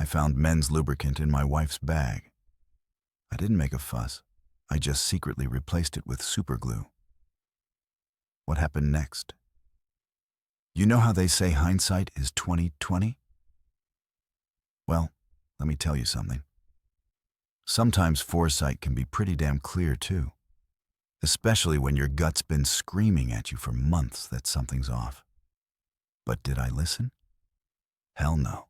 I found men's lubricant in my wife's bag. I didn't make a fuss. I just secretly replaced it with superglue. What happened next? You know how they say hindsight is 20/20? Well, let me tell you something. Sometimes foresight can be pretty damn clear too, especially when your gut's been screaming at you for months that something's off. But did I listen? Hell no.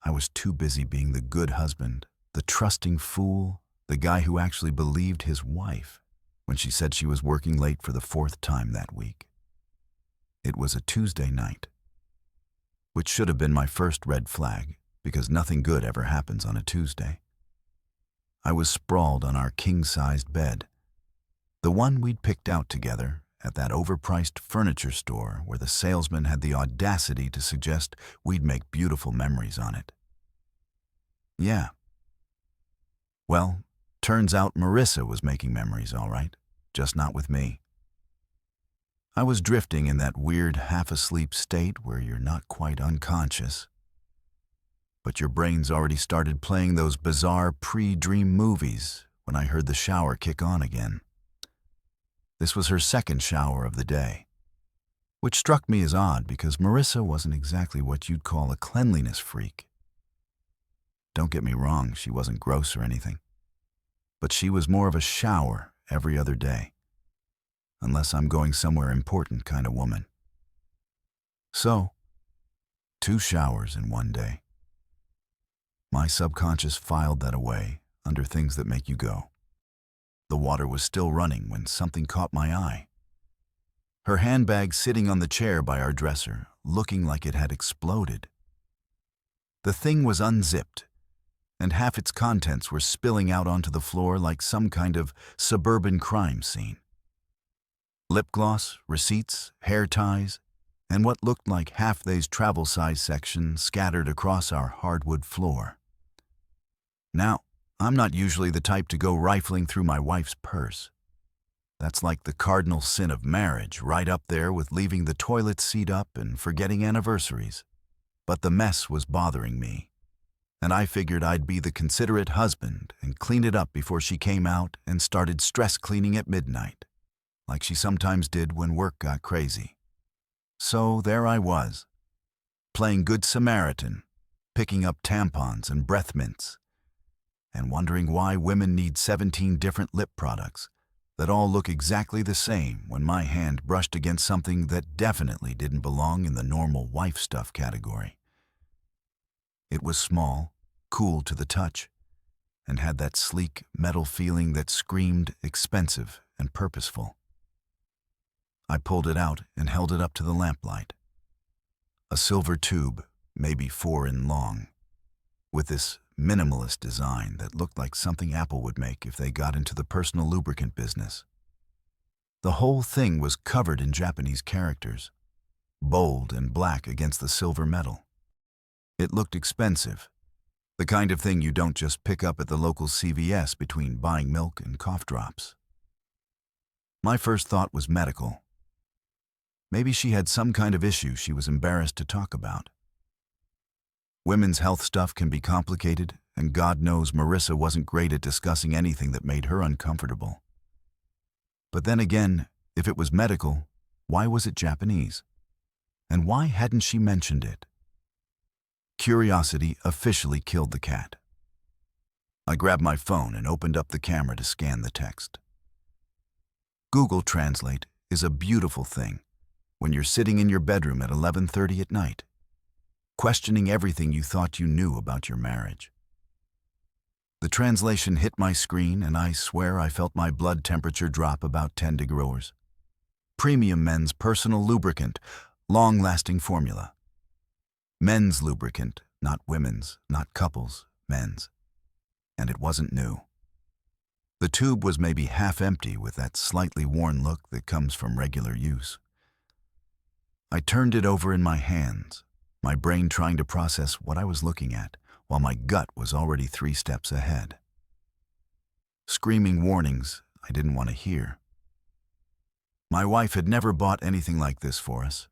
I was too busy being the good husband, the trusting fool, the guy who actually believed his wife when she said she was working late for the 4th time that week. It was a Tuesday night, which should have been my first red flag, because nothing good ever happens on a Tuesday. I was sprawled on our king-sized bed, the one we'd picked out together at that overpriced furniture store where the salesman had the audacity to suggest we'd make beautiful memories on it. Yeah. Well, turns out Marissa was making memories all right, just not with me. I was drifting in that weird half-asleep state where you're not quite unconscious, but your brain's already started playing those bizarre pre-dream movies when I heard the shower kick on again. This was her second shower of the day, which struck me as odd because Marissa wasn't exactly what you'd call a cleanliness freak. Don't get me wrong, she wasn't gross or anything, but she was more of a shower every other day, unless I'm going somewhere important kind of woman. So, 2 showers in one day. My subconscious filed that away under things that make you go. The water was still running when something caught my eye. Her handbag sitting on the chair by our dresser, looking like it had exploded. The thing was unzipped, and half its contents were spilling out onto the floor like some kind of suburban crime scene. Lip gloss, receipts, hair ties, and what looked like half-they's travel size section scattered across our hardwood floor. Now, I'm not usually the type to go rifling through my wife's purse. That's like the cardinal sin of marriage, right up there with leaving the toilet seat up and forgetting anniversaries. But the mess was bothering me, and I figured I'd be the considerate husband and clean it up before she came out and started stress cleaning at midnight, like she sometimes did when work got crazy. So there I was, playing Good Samaritan, picking up tampons and breath mints, and wondering why women need 17 different lip products that all look exactly the same when my hand brushed against something that definitely didn't belong in the normal wife stuff category. It was small, cool to the touch, and had that sleek metal feeling that screamed expensive and purposeful. I pulled it out and held it up to the lamplight. A silver tube, maybe 4 in long, with this minimalist design that looked like something Apple would make if they got into the personal lubricant business. The whole thing was covered in Japanese characters, bold and black against the silver metal. It looked expensive, the kind of thing you don't just pick up at the local CVS between buying milk and cough drops. My first thought was medical. Maybe she had some kind of issue she was embarrassed to talk about. Women's health stuff can be complicated, and God knows Marissa wasn't great at discussing anything that made her uncomfortable. But then again, if it was medical, why was it Japanese? And why hadn't she mentioned it? Curiosity officially killed the cat. I grabbed my phone and opened up the camera to scan the text. Google Translate is a beautiful thing when you're sitting in your bedroom at 11:30 at night, questioning everything you thought you knew about your marriage. The translation hit my screen, and I swear I felt my blood temperature drop about 10 degrees. Premium men's personal lubricant, long-lasting formula. Men's lubricant, not women's, not couples, men's. And it wasn't new. The tube was maybe half empty with that slightly worn look that comes from regular use. I turned it over in my hands, my brain trying to process what I was looking at, while my gut was already 3 steps ahead. Screaming warnings I didn't want to hear. My wife had never bought anything like this for us.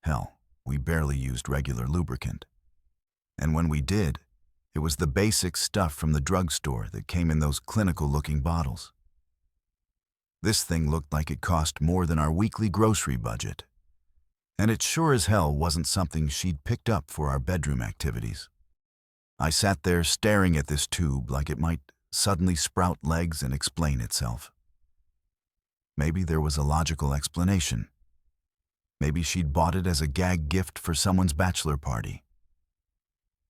Hell, we barely used regular lubricant. And when we did, it was the basic stuff from the drugstore that came in those clinical-looking bottles. This thing looked like it cost more than our weekly grocery budget. And it sure as hell wasn't something she'd picked up for our bedroom activities. I sat there staring at this tube like it might suddenly sprout legs and explain itself. Maybe there was a logical explanation. Maybe she'd bought it as a gag gift for someone's bachelor party.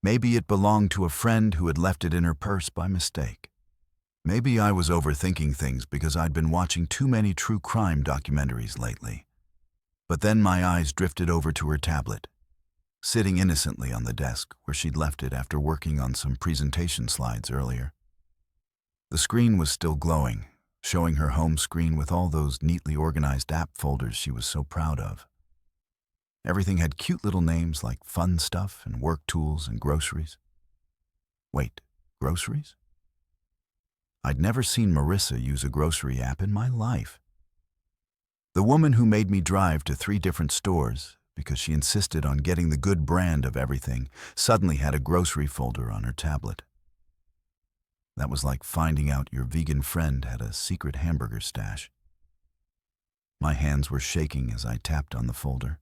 Maybe it belonged to a friend who had left it in her purse by mistake. Maybe I was overthinking things because I'd been watching too many true crime documentaries lately. But then my eyes drifted over to her tablet, sitting innocently on the desk where she'd left it after working on some presentation slides earlier. The screen was still glowing, showing her home screen with all those neatly organized app folders she was so proud of. Everything had cute little names like fun stuff and work tools and groceries. Wait, groceries? I'd never seen Marissa use a grocery app in my life. The woman who made me drive to 3 different stores because she insisted on getting the good brand of everything suddenly had a grocery folder on her tablet. That was like finding out your vegan friend had a secret hamburger stash. My hands were shaking as I tapped on the folder.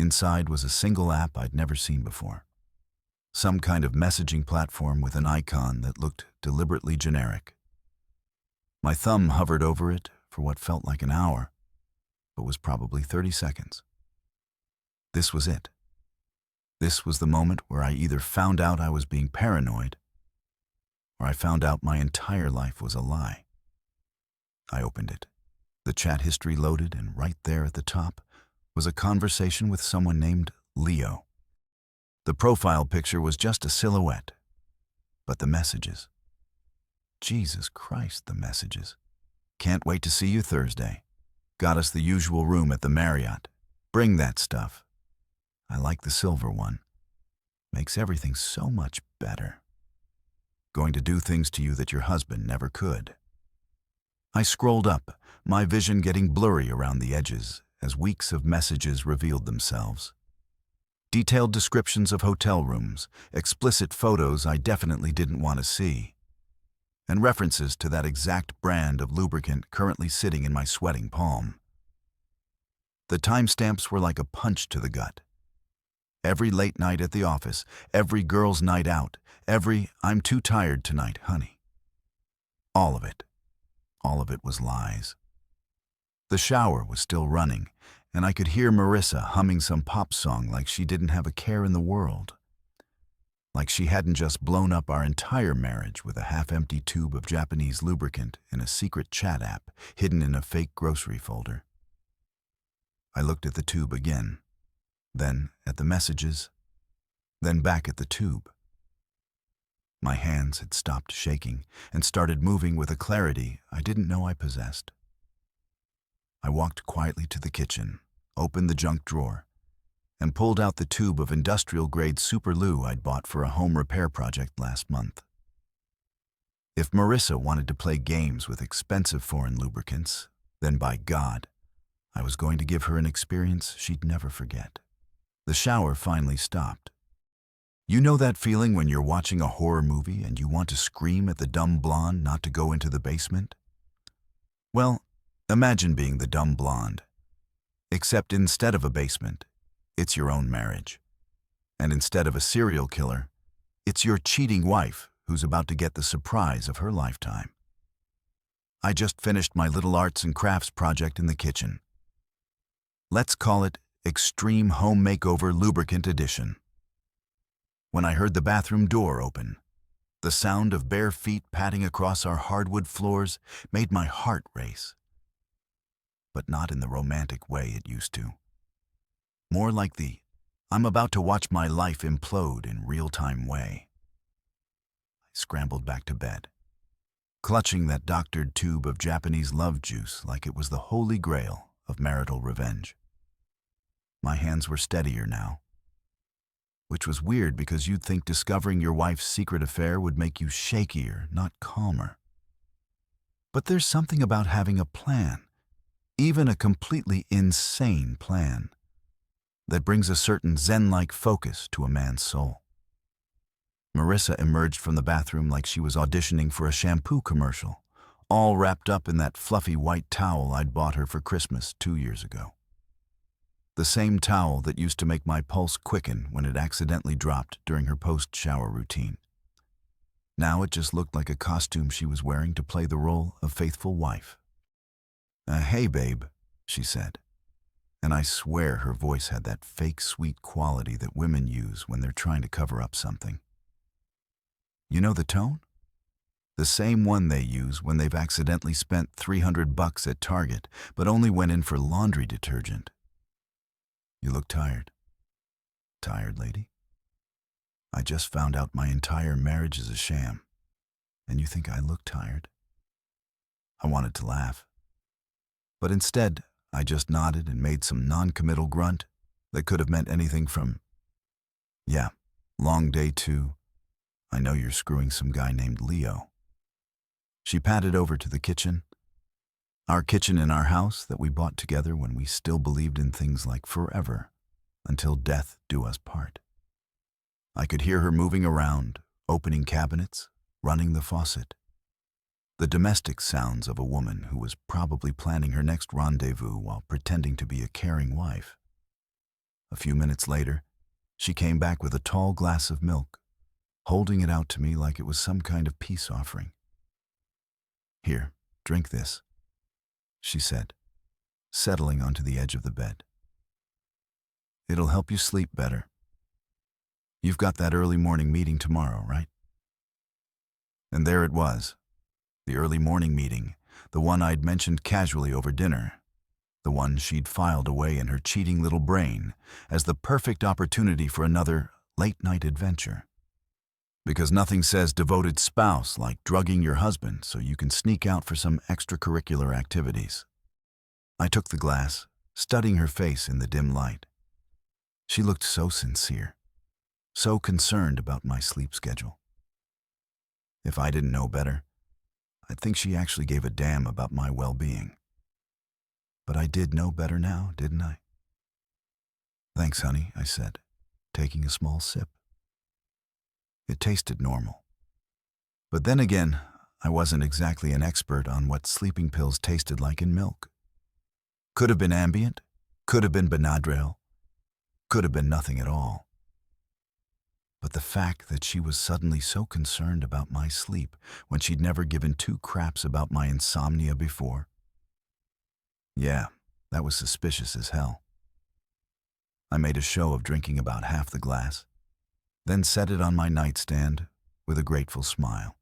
Inside was a single app I'd never seen before. Some kind of messaging platform with an icon that looked deliberately generic. My thumb hovered over it for what felt like an hour, but was probably 30 seconds. This was it. This was the moment where I either found out I was being paranoid, or I found out my entire life was a lie. I opened it. The chat history loaded, and right there at the top was a conversation with someone named Leo. The profile picture was just a silhouette, but the messages. Jesus Christ, the messages. Can't wait to see you Thursday. Got us the usual room at the Marriott. Bring that stuff. I like the silver one. Makes everything so much better. Going to do things to you that your husband never could. I scrolled up, my vision getting blurry around the edges as weeks of messages revealed themselves. Detailed descriptions of hotel rooms, explicit photos I definitely didn't want to see, and references to that exact brand of lubricant currently sitting in my sweating palm. The timestamps were like a punch to the gut. Every late night at the office, every girls' night out, every "I'm too tired tonight, honey." All of it was lies. The shower was still running, and I could hear Marissa humming some pop song like she didn't have a care in the world. Like she hadn't just blown up our entire marriage with a half-empty tube of Japanese lubricant in a secret chat app hidden in a fake grocery folder. I looked at the tube again, then at the messages, then back at the tube. My hands had stopped shaking and started moving with a clarity I didn't know I possessed. I walked quietly to the kitchen, opened the junk drawer, and pulled out the tube of industrial-grade super lube I'd bought for a home repair project last month. If Marissa wanted to play games with expensive foreign lubricants, then by God, I was going to give her an experience she'd never forget. The shower finally stopped. You know that feeling when you're watching a horror movie and you want to scream at the dumb blonde not to go into the basement? Well, imagine being the dumb blonde. Except instead of a basement, it's your own marriage. And instead of a serial killer, it's your cheating wife who's about to get the surprise of her lifetime. I just finished my little arts and crafts project in the kitchen. Let's call it Extreme Home Makeover Lubricant Edition. When I heard the bathroom door open, the sound of bare feet padding across our hardwood floors made my heart race. But not in the romantic way it used to. More like the I'm about to watch my life implode in real-time way. I scrambled back to bed, clutching that doctored tube of Japanese love juice like it was the holy grail of marital revenge. My hands were steadier now, which was weird because you'd think discovering your wife's secret affair would make you shakier, not calmer. But there's something about having a plan, even a completely insane plan, that brings a certain zen-like focus to a man's soul. Marissa emerged from the bathroom like she was auditioning for a shampoo commercial, all wrapped up in that fluffy white towel I'd bought her for Christmas 2 years ago. The same towel that used to make my pulse quicken when it accidentally dropped during her post-shower routine. Now it just looked like a costume she was wearing to play the role of faithful wife. Hey, babe," she said, and I swear her voice had that fake sweet quality that women use when they're trying to cover up something. You know the tone? The same one they use when they've accidentally spent $300 at Target, but only went in for laundry detergent. You look tired. Tired, lady? I just found out my entire marriage is a sham, and you think I look tired? I wanted to laugh, but instead, I just nodded and made some non-committal grunt that could have meant anything from, "Yeah, long day too. I know you're screwing some guy named Leo." She padded over to the kitchen, our kitchen in our house that we bought together when we still believed in things like forever, until death do us part. I could hear her moving around, opening cabinets, running the faucet. The domestic sounds of a woman who was probably planning her next rendezvous while pretending to be a caring wife. A few minutes later, she came back with a tall glass of milk, holding it out to me like it was some kind of peace offering. "Here, drink this," she said, settling onto the edge of the bed. "It'll help you sleep better. You've got that early morning meeting tomorrow, right?" And there it was, the early morning meeting, the one I'd mentioned casually over dinner, the one she'd filed away in her cheating little brain as the perfect opportunity for another late-night adventure. Because nothing says devoted spouse like drugging your husband so you can sneak out for some extracurricular activities. I took the glass, studying her face in the dim light. She looked so sincere, so concerned about my sleep schedule. If I didn't know better, I'd think she actually gave a damn about my well-being. But I did know better now, didn't I? "Thanks, honey," I said, taking a small sip. It tasted normal. But then again, I wasn't exactly an expert on what sleeping pills tasted like in milk. Could have been Ambient, could have been Benadryl, could have been nothing at all. But the fact that she was suddenly so concerned about my sleep when she'd never given two craps about my insomnia before, yeah, that was suspicious as hell. I made a show of drinking about half the glass, then set it on my nightstand with a grateful smile.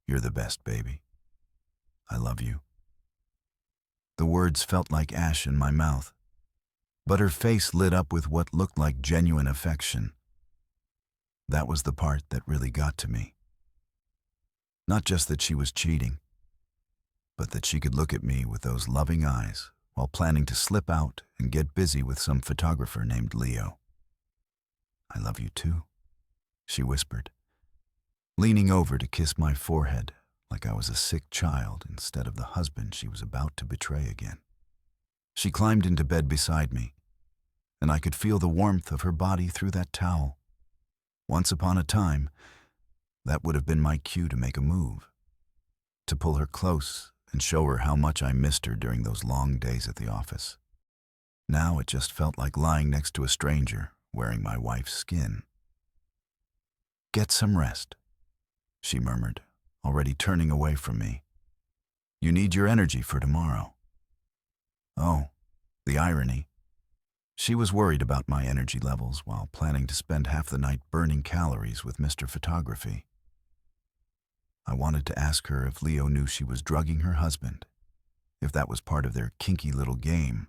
"You're the best, baby. I love you." The words felt like ash in my mouth, but her face lit up with what looked like genuine affection. That was the part that really got to me. Not just that she was cheating, but that she could look at me with those loving eyes while planning to slip out and get busy with some photographer named Leo. "I love you too," she whispered, leaning over to kiss my forehead like I was a sick child instead of the husband she was about to betray again. She climbed into bed beside me, and I could feel the warmth of her body through that towel. Once upon a time, that would have been my cue to make a move, to pull her close and show her how much I missed her during those long days at the office. Now it just felt like lying next to a stranger, wearing my wife's skin. "Get some rest," she murmured, already turning away from me. "You need your energy for tomorrow." Oh, the irony. She was worried about my energy levels while planning to spend half the night burning calories with Mr. Photography. I wanted to ask her if Leo knew she was drugging her husband, if that was part of their kinky little game.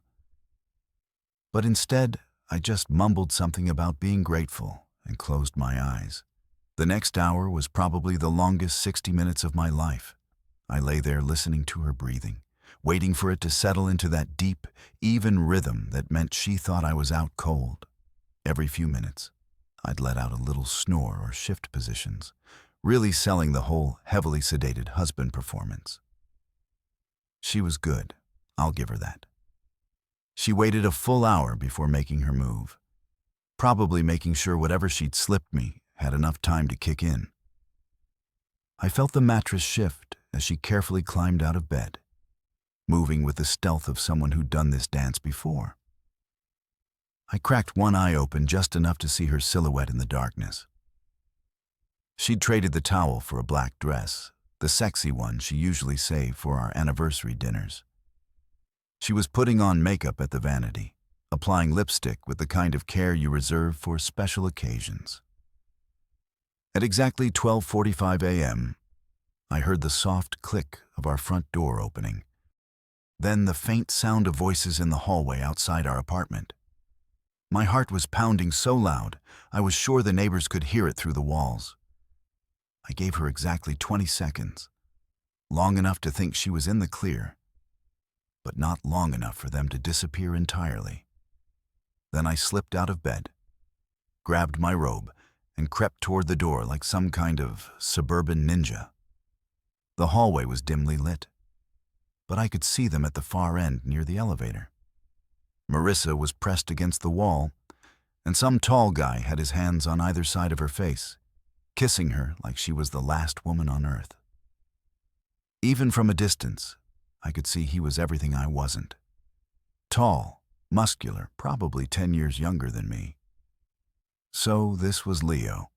But instead, I just mumbled something about being grateful and closed my eyes. The next hour was probably the longest 60 minutes of my life. I lay there listening to her breathing, waiting for it to settle into that deep, even rhythm that meant she thought I was out cold. Every few minutes, I'd let out a little snore or shift positions, really selling the whole heavily sedated husband performance. She was good, I'll give her that. She waited a full hour before making her move, probably making sure whatever she'd slipped me had enough time to kick in. I felt the mattress shift as she carefully climbed out of bed, moving with the stealth of someone who'd done this dance before. I cracked one eye open just enough to see her silhouette in the darkness. She'd traded the towel for a black dress, the sexy one she usually saved for our anniversary dinners. She was putting on makeup at the vanity, applying lipstick with the kind of care you reserve for special occasions. At exactly 12:45 a.m., I heard the soft click of our front door opening, then the faint sound of voices in the hallway outside our apartment. My heart was pounding so loud, I was sure the neighbors could hear it through the walls. I gave her exactly 20 seconds, long enough to think she was in the clear, but not long enough for them to disappear entirely. Then I slipped out of bed, grabbed my robe, and crept toward the door like some kind of suburban ninja. The hallway was dimly lit, but I could see them at the far end near the elevator. Marissa was pressed against the wall, and some tall guy had his hands on either side of her face, kissing her like she was the last woman on earth. Even from a distance, I could see he was everything I wasn't. Tall, muscular, probably 10 years younger than me. So this was Leo.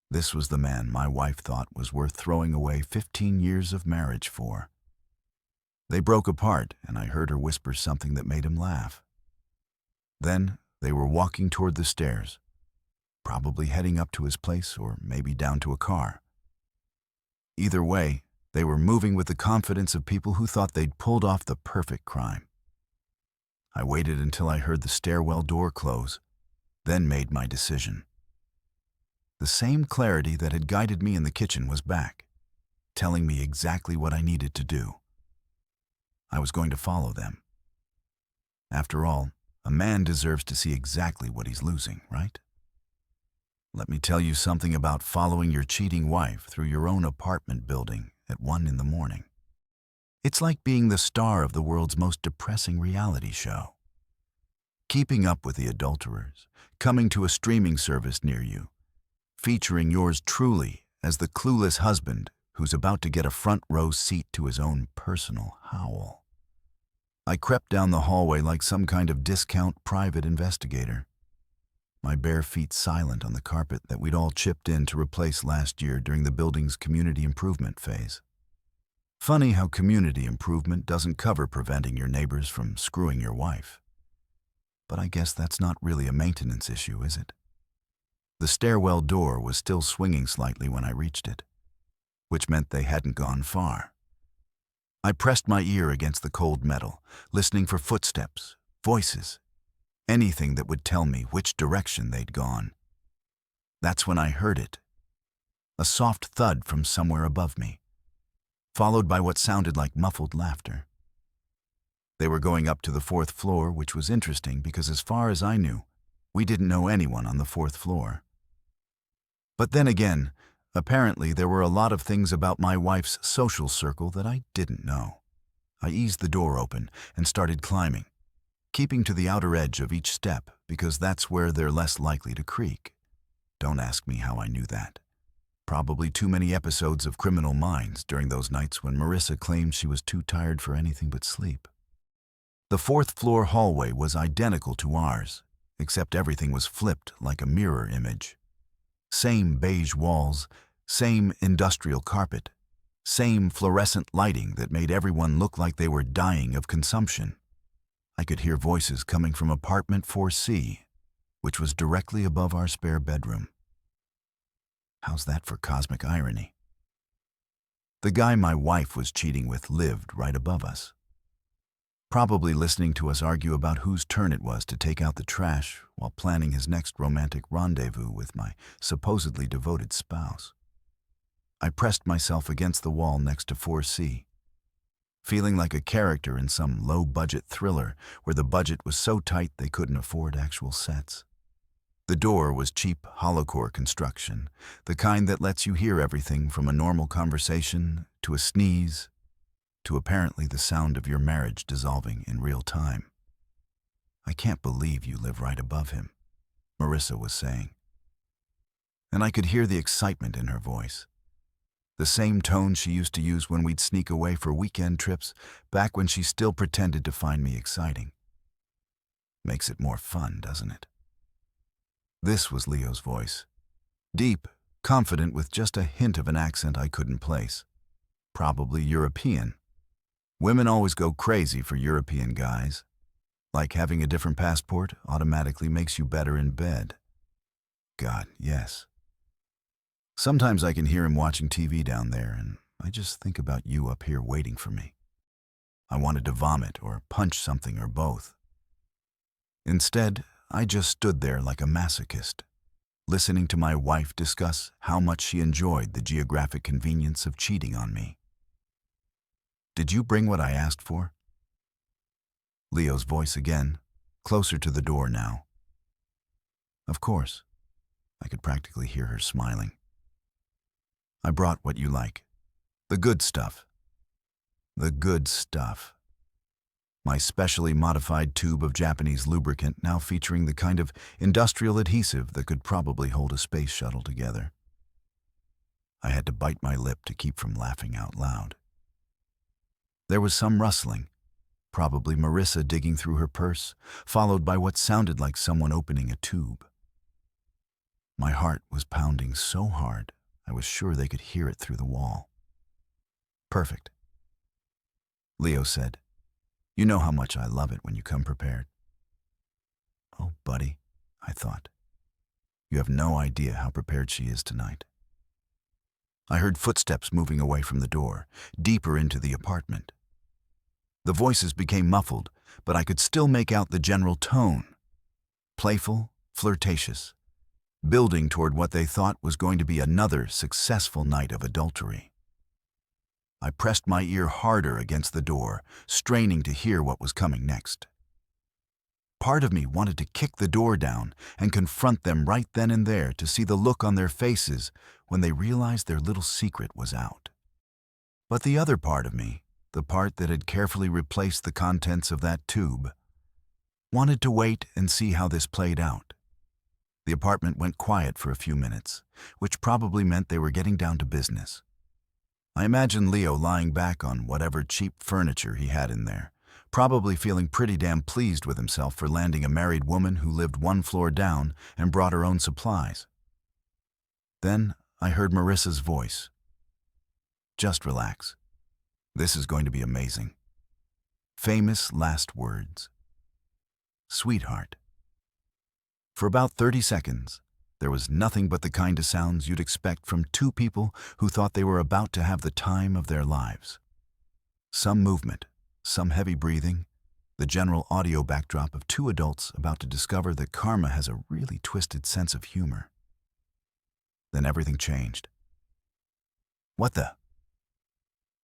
This was the man my wife thought was worth throwing away 15 years of marriage for. They broke apart, and I heard her whisper something that made him laugh. Then they were walking toward the stairs, probably heading up to his place or maybe down to a car. Either way, they were moving with the confidence of people who thought they'd pulled off the perfect crime. I waited until I heard the stairwell door close, then made my decision. The same clarity that had guided me in the kitchen was back, telling me exactly what I needed to do. I was going to follow them. After all, a man deserves to see exactly what he's losing, right? Let me tell you something about following your cheating wife through your own apartment building at 1 in the morning. It's like being the star of the world's most depressing reality show. Keeping up with the adulterers, coming to a streaming service near you, featuring yours truly as the clueless husband who's about to get a front row seat to his own personal howl. I crept down the hallway like some kind of discount private investigator, my bare feet silent on the carpet that we'd all chipped in to replace last year during the building's community improvement phase. Funny how community improvement doesn't cover preventing your neighbors from screwing your wife. But I guess that's not really a maintenance issue, is it? The stairwell door was still swinging slightly when I reached it, which meant they hadn't gone far. I pressed my ear against the cold metal, listening for footsteps, voices, anything that would tell me which direction they'd gone. That's when I heard it. A soft thud from somewhere above me, followed by what sounded like muffled laughter. They were going up to the 4th floor, which was interesting because as far as I knew, we didn't know anyone on the 4th floor. But then again, apparently there were a lot of things about my wife's social circle that I didn't know. I eased the door open and started climbing, keeping to the outer edge of each step because that's where they're less likely to creak. Don't ask me how I knew that. Probably too many episodes of Criminal Minds during those nights when Marissa claimed she was too tired for anything but sleep. The 4th floor hallway was identical to ours, except everything was flipped like a mirror image. Same beige walls, same industrial carpet, same fluorescent lighting that made everyone look like they were dying of consumption. I could hear voices coming from apartment 4C, which was directly above our spare bedroom. How's that for cosmic irony? The guy my wife was cheating with lived right above us, probably listening to us argue about whose turn it was to take out the trash while planning his next romantic rendezvous with my supposedly devoted spouse. I pressed myself against the wall next to 4C, feeling like a character in some low-budget thriller where the budget was so tight they couldn't afford actual sets. The door was cheap hollow-core construction, the kind that lets you hear everything from a normal conversation to a sneeze to apparently the sound of your marriage dissolving in real time. "I can't believe you live right above him," Marissa was saying. and I could hear the excitement in her voice. The same tone she used to use when we'd sneak away for weekend trips, back when she still pretended to find me exciting. Makes it more fun, doesn't it? This was Leo's voice. Deep, confident, with just a hint of an accent I couldn't place. Probably European. Women always go crazy for European guys. Like having a different passport automatically makes you better in bed. God, yes. Sometimes I can hear him watching TV down there, and I just think about you up here waiting for me. I wanted to vomit or punch something or both. Instead, I just stood there like a masochist, listening to my wife discuss how much she enjoyed the geographic convenience of cheating on me. Did you bring what I asked for? Leo's voice again, closer to the door now. Of course. I could practically hear her smiling. I brought what you like. The good stuff. The good stuff. My specially modified tube of Japanese lubricant, now featuring the kind of industrial adhesive that could probably hold a space shuttle together. I had to bite my lip to keep from laughing out loud. There was some rustling, probably Marissa digging through her purse, followed by what sounded like someone opening a tube. My heart was pounding so hard, I was sure they could hear it through the wall. Perfect. Leo said, "You know how much I love it when you come prepared." Oh, buddy, I thought. You have no idea how prepared she is tonight. I heard footsteps moving away from the door, deeper into the apartment. The voices became muffled, but I could still make out the general tone. Playful, flirtatious, building toward what they thought was going to be another successful night of adultery. I pressed my ear harder against the door, straining to hear what was coming next. Part of me wanted to kick the door down and confront them right then and there to see the look on their faces when they realized their little secret was out. But the other part of me, the part that had carefully replaced the contents of that tube, wanted to wait and see how this played out. The apartment went quiet for a few minutes, which probably meant they were getting down to business. I imagined Leo lying back on whatever cheap furniture he had in there, probably feeling pretty damn pleased with himself for landing a married woman who lived one floor down and brought her own supplies. Then I heard Marissa's voice. "Just relax. This is going to be amazing." Famous last words. Sweetheart. For about 30 seconds, there was nothing but the kind of sounds you'd expect from two people who thought they were about to have the time of their lives. Some movement, some heavy breathing, the general audio backdrop of two adults about to discover that karma has a really twisted sense of humor. Then everything changed. "What the?"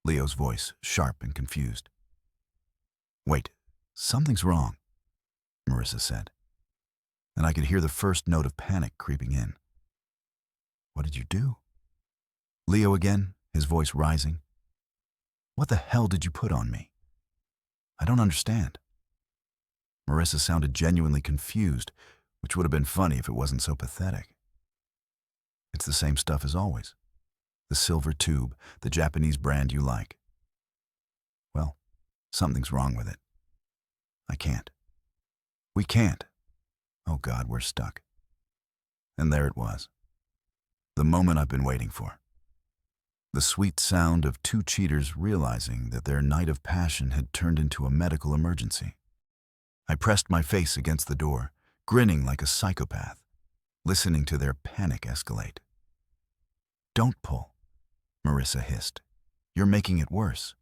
Leo's voice, sharp and confused. "Wait, something's wrong," Marissa said. And I could hear the first note of panic creeping in. "What did you do?" Leo again, his voice rising. "What the hell did you put on me? I don't understand." Marissa sounded genuinely confused, which would have been funny if it wasn't so pathetic. "It's the same stuff as always. The silver tube, the Japanese brand you like." "Well, something's wrong with it. I can't. We can't. Oh God, we're stuck." And there it was. The moment I've been waiting for. The sweet sound of two cheaters realizing that their night of passion had turned into a medical emergency. I pressed my face against the door, grinning like a psychopath, listening to their panic escalate. "Don't pull," Marissa hissed. "You're making it worse."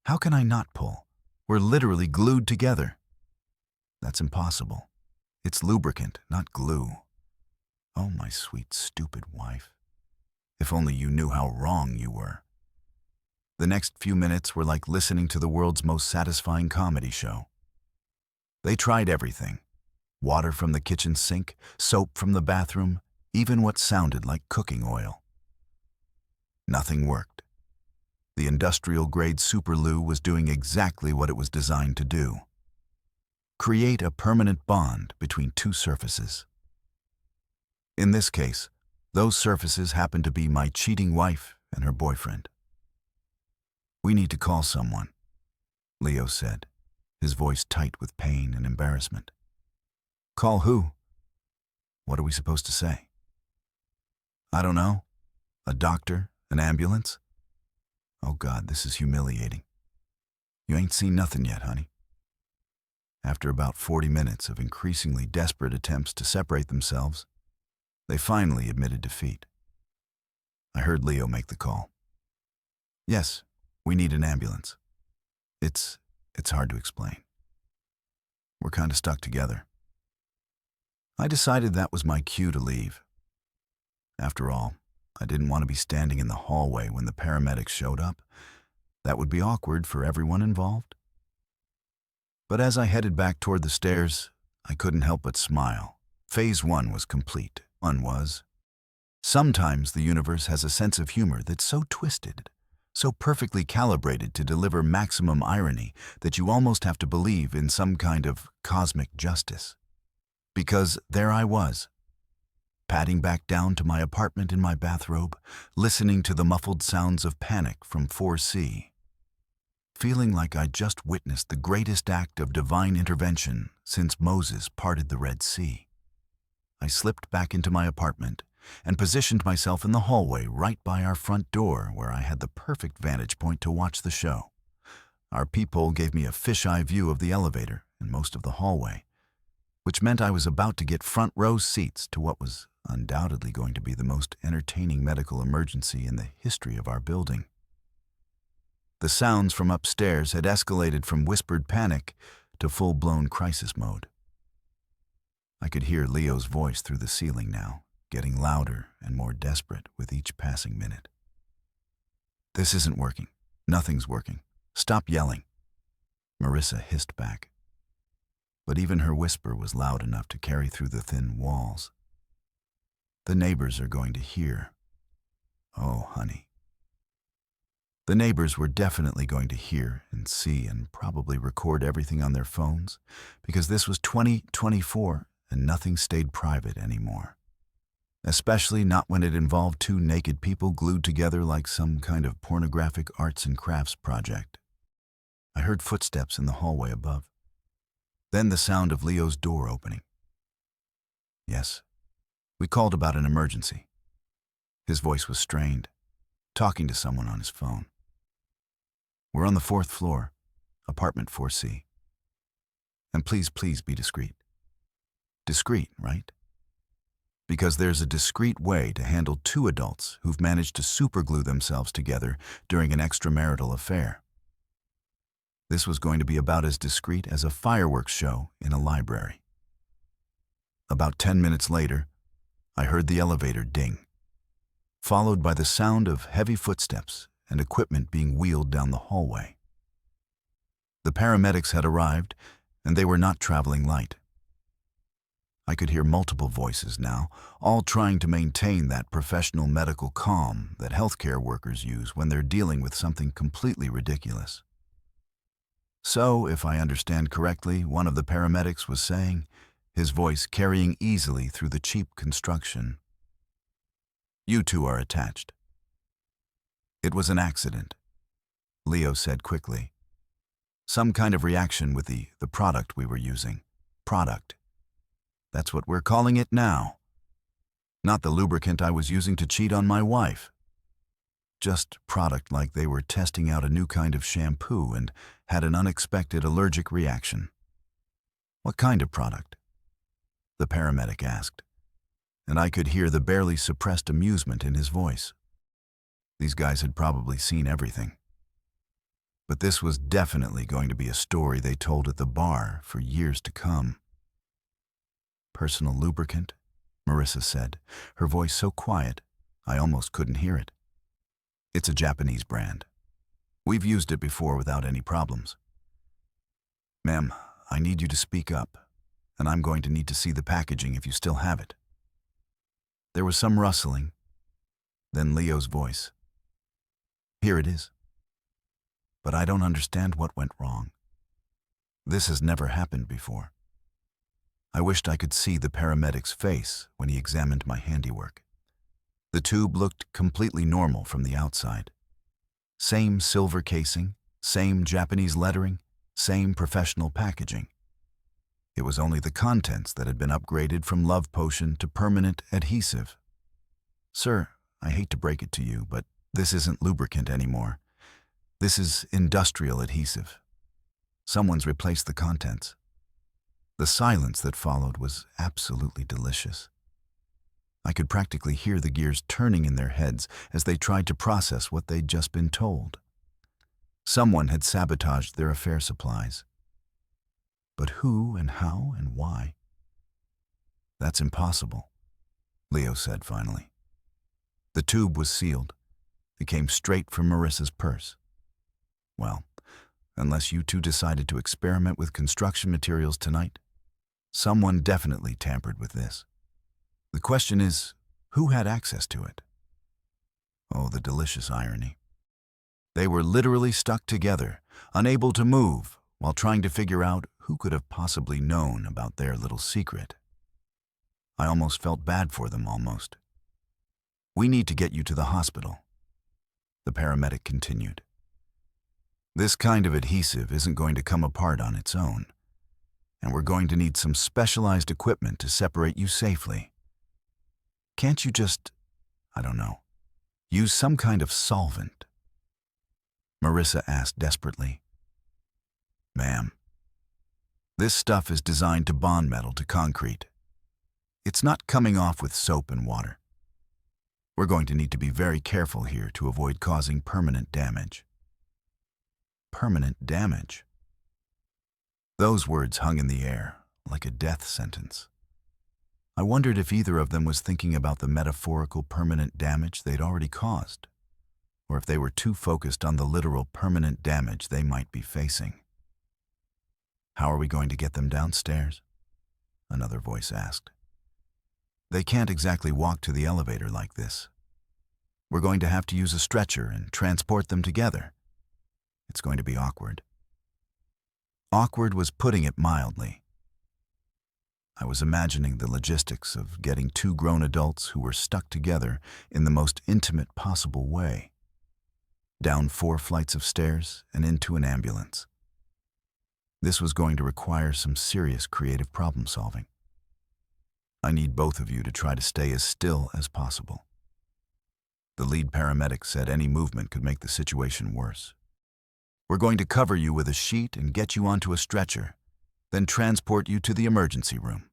"How can I not pull? We're literally glued together." "That's impossible. It's lubricant, not glue." Oh, my sweet, stupid wife. If only you knew how wrong you were. The next few minutes were like listening to the world's most satisfying comedy show. They tried everything. Water from the kitchen sink, soap from the bathroom, even what sounded like cooking oil. Nothing worked. The industrial-grade Super Lube was doing exactly what it was designed to do. Create a permanent bond between two surfaces. In this case, Those surfaces happened to be my cheating wife and her boyfriend. "We need to call someone," Leo said, his voice tight with pain and embarrassment. "Call who? What are we supposed to say?" "I don't know. A doctor? An ambulance?" "Oh God, this is humiliating. You ain't seen nothing yet, honey." After about 40 minutes of increasingly desperate attempts to separate themselves, they finally admitted defeat. I heard Leo make the call. "Yes, we need an ambulance. It's hard to explain. We're kind of stuck together." I decided that was my cue to leave. After all, I didn't want to be standing in the hallway when the paramedics showed up. That would be awkward for everyone involved. But as I headed back toward the stairs, I couldn't help but smile. Phase 1 was complete. One was, sometimes the universe has a sense of humor that's so twisted, so perfectly calibrated to deliver maximum irony that you almost have to believe in some kind of cosmic justice. Because there I was, padding back down to my apartment in my bathrobe, listening to the muffled sounds of panic from 4C, feeling like I'd just witnessed the greatest act of divine intervention since Moses parted the Red Sea. I slipped back into my apartment and positioned myself in the hallway right by our front door, where I had the perfect vantage point to watch the show. Our peephole gave me a fisheye view of the elevator and most of the hallway, which meant I was about to get front row seats to what was undoubtedly going to be the most entertaining medical emergency in the history of our building. The sounds from upstairs had escalated from whispered panic to full-blown crisis mode. I could hear Leo's voice through the ceiling now, getting louder and more desperate with each passing minute. "This isn't working. Nothing's working. Stop yelling," Marissa hissed back. But even her whisper was loud enough to carry through the thin walls. "The neighbors are going to hear." Oh, honey. The neighbors were definitely going to hear and see and probably record everything on their phones, because this was 2024 and nothing stayed private anymore. Especially not when it involved two naked people glued together like some kind of pornographic arts and crafts project. I heard footsteps in the hallway above. Then the sound of Leo's door opening. "Yes, we called about an emergency." His voice was strained, talking to someone on his phone. "We're on the 4th floor, apartment 4C. And please be discreet." Discreet, right? Because there's a discreet way to handle two adults who've managed to superglue themselves together during an extramarital affair. This was going to be about as discreet as a fireworks show in a library. About 10 minutes later, I heard the elevator ding, followed by the sound of heavy footsteps and equipment being wheeled down the hallway. The paramedics had arrived, and they were not traveling light. I could hear multiple voices now, all trying to maintain that professional medical calm that healthcare workers use when they're dealing with something completely ridiculous. So, if I understand correctly, one of the paramedics was saying, his voice carrying easily through the cheap construction, "You two are attached." "It was an accident," Leo said quickly. "Some kind of reaction with the product we were using. Product. That's what we're calling it now. Not the lubricant I was using to cheat on my wife. Just product like they were testing out a new kind of shampoo and had an unexpected allergic reaction." "What kind of product?" the paramedic asked, and I could hear the barely suppressed amusement in his voice. These guys had probably seen everything. But this was definitely going to be a story they told at the bar for years to come. "Personal lubricant," Marissa said, her voice so quiet I almost couldn't hear it. "It's a Japanese brand. We've used it before without any problems." "Ma'am, I need you to speak up, and I'm going to need to see the packaging if you still have it." There was some rustling, then Leo's voice. "Here it is. But I don't understand what went wrong. This has never happened before." I wished I could see the paramedic's face when he examined my handiwork. The tube looked completely normal from the outside. Same silver casing, same Japanese lettering, same professional packaging. It was only the contents that had been upgraded from love potion to permanent adhesive. "Sir, I hate to break it to you, but this isn't lubricant anymore. This is industrial adhesive. Someone's replaced the contents." The silence that followed was absolutely delicious. I could practically hear the gears turning in their heads as they tried to process what they'd just been told. Someone had sabotaged their affair supplies. But who and how and why? "That's impossible," Leo said finally. The tube was sealed. It came straight from Marissa's purse. "Well, unless you two decided to experiment with construction materials tonight, someone definitely tampered with this. The question is, who had access to it?" Oh, the delicious irony. They were literally stuck together, unable to move, while trying to figure out who could have possibly known about their little secret. I almost felt bad for them, almost. "We need to get you to the hospital," the paramedic continued. "This kind of adhesive isn't going to come apart on its own, and we're going to need some specialized equipment to separate you safely. Can't you just, I don't know, use some kind of solvent?" Marissa asked desperately. "Ma'am, this stuff is designed to bond metal to concrete. It's not coming off with soap and water. We're going to need to be very careful here to avoid causing permanent damage." Permanent damage? Those words hung in the air, like a death sentence. I wondered if either of them was thinking about the metaphorical permanent damage they'd already caused, or if they were too focused on the literal permanent damage they might be facing. "How are we going to get them downstairs?" another voice asked. "They can't exactly walk to the elevator like this. We're going to have to use a stretcher and transport them together. It's going to be awkward." Awkward was putting it mildly. I was imagining the logistics of getting two grown adults who were stuck together in the most intimate possible way, down 4 flights of stairs and into an ambulance. This was going to require some serious creative problem solving. "I need both of you to try to stay as still as possible." The lead paramedic said any movement could make the situation worse. "We're going to cover you with a sheet and get you onto a stretcher, then transport you to the emergency room."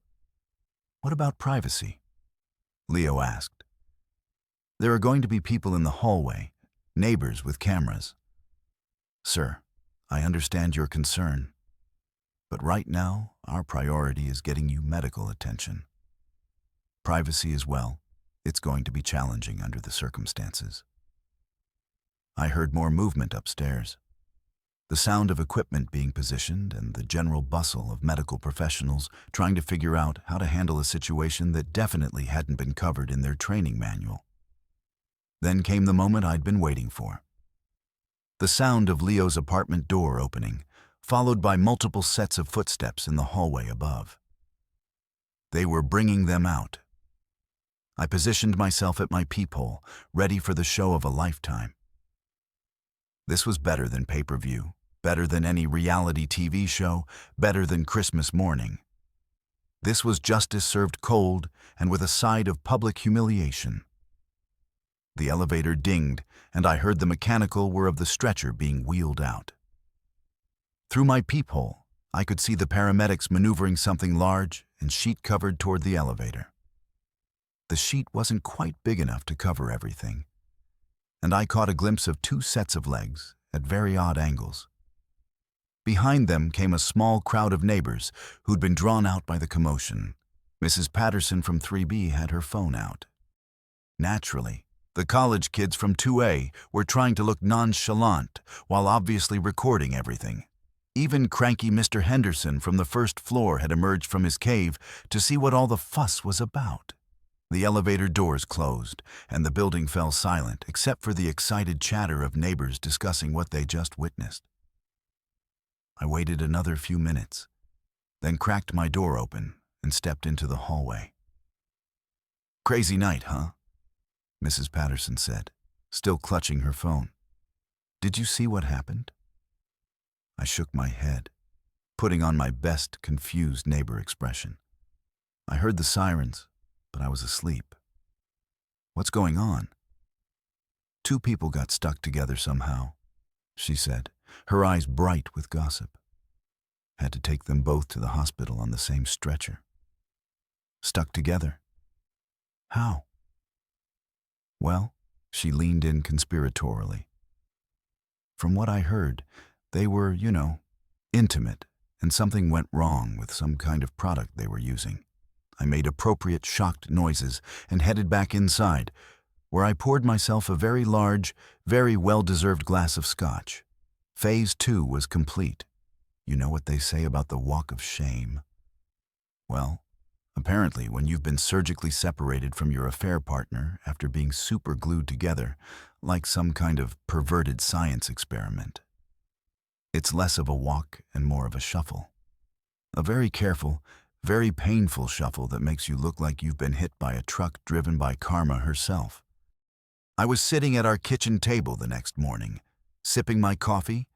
"What about privacy?" Leo asked. "There are going to be people in the hallway, neighbors with cameras." "Sir, I understand your concern, but right now our priority is getting you medical attention. Privacy as well, it's going to be challenging under the circumstances." I heard more movement upstairs. The sound of equipment being positioned and the general bustle of medical professionals trying to figure out how to handle a situation that definitely hadn't been covered in their training manual. Then came the moment I'd been waiting for. The sound of Leo's apartment door opening, followed by multiple sets of footsteps in the hallway above. They were bringing them out. I positioned myself at my peephole, ready for the show of a lifetime. This was better than pay-per-view, better than any reality TV show, better than Christmas morning. This was justice served cold and with a side of public humiliation. The elevator dinged, and I heard the mechanical whir of the stretcher being wheeled out. Through my peephole, I could see the paramedics maneuvering something large and sheet-covered toward the elevator. The sheet wasn't quite big enough to cover everything, and I caught a glimpse of 2 sets of legs at very odd angles. Behind them came a small crowd of neighbors who'd been drawn out by the commotion. Mrs. Patterson from 3B had her phone out. Naturally, the college kids from 2A were trying to look nonchalant while obviously recording everything. Even cranky Mr. Henderson from the first floor had emerged from his cave to see what all the fuss was about. The elevator doors closed, and the building fell silent except for the excited chatter of neighbors discussing what they just witnessed. I waited another few minutes, then cracked my door open and stepped into the hallway. "Crazy night, huh?" Mrs. Patterson said, still clutching her phone. Did you see what happened? I shook my head, putting on my best confused neighbor expression. I heard the sirens, but I was asleep. What's going on? Two people got stuck together somehow, she said, her eyes bright with gossip. Had to take them both to the hospital on the same stretcher. Stuck together? How? Well, she leaned in conspiratorially. From what I heard, they were, intimate, and something went wrong with some kind of product they were using. I made appropriate shocked noises and headed back inside, where I poured myself a very large, very well-deserved glass of scotch. Phase 2 was complete. You know what they say about the walk of shame? Well, apparently when you've been surgically separated from your affair partner after being super glued together, like some kind of perverted science experiment, it's less of a walk and more of a shuffle. A very careful, very painful shuffle that makes you look like you've been hit by a truck driven by Karma herself. I was sitting at our kitchen table the next morning, sipping my coffee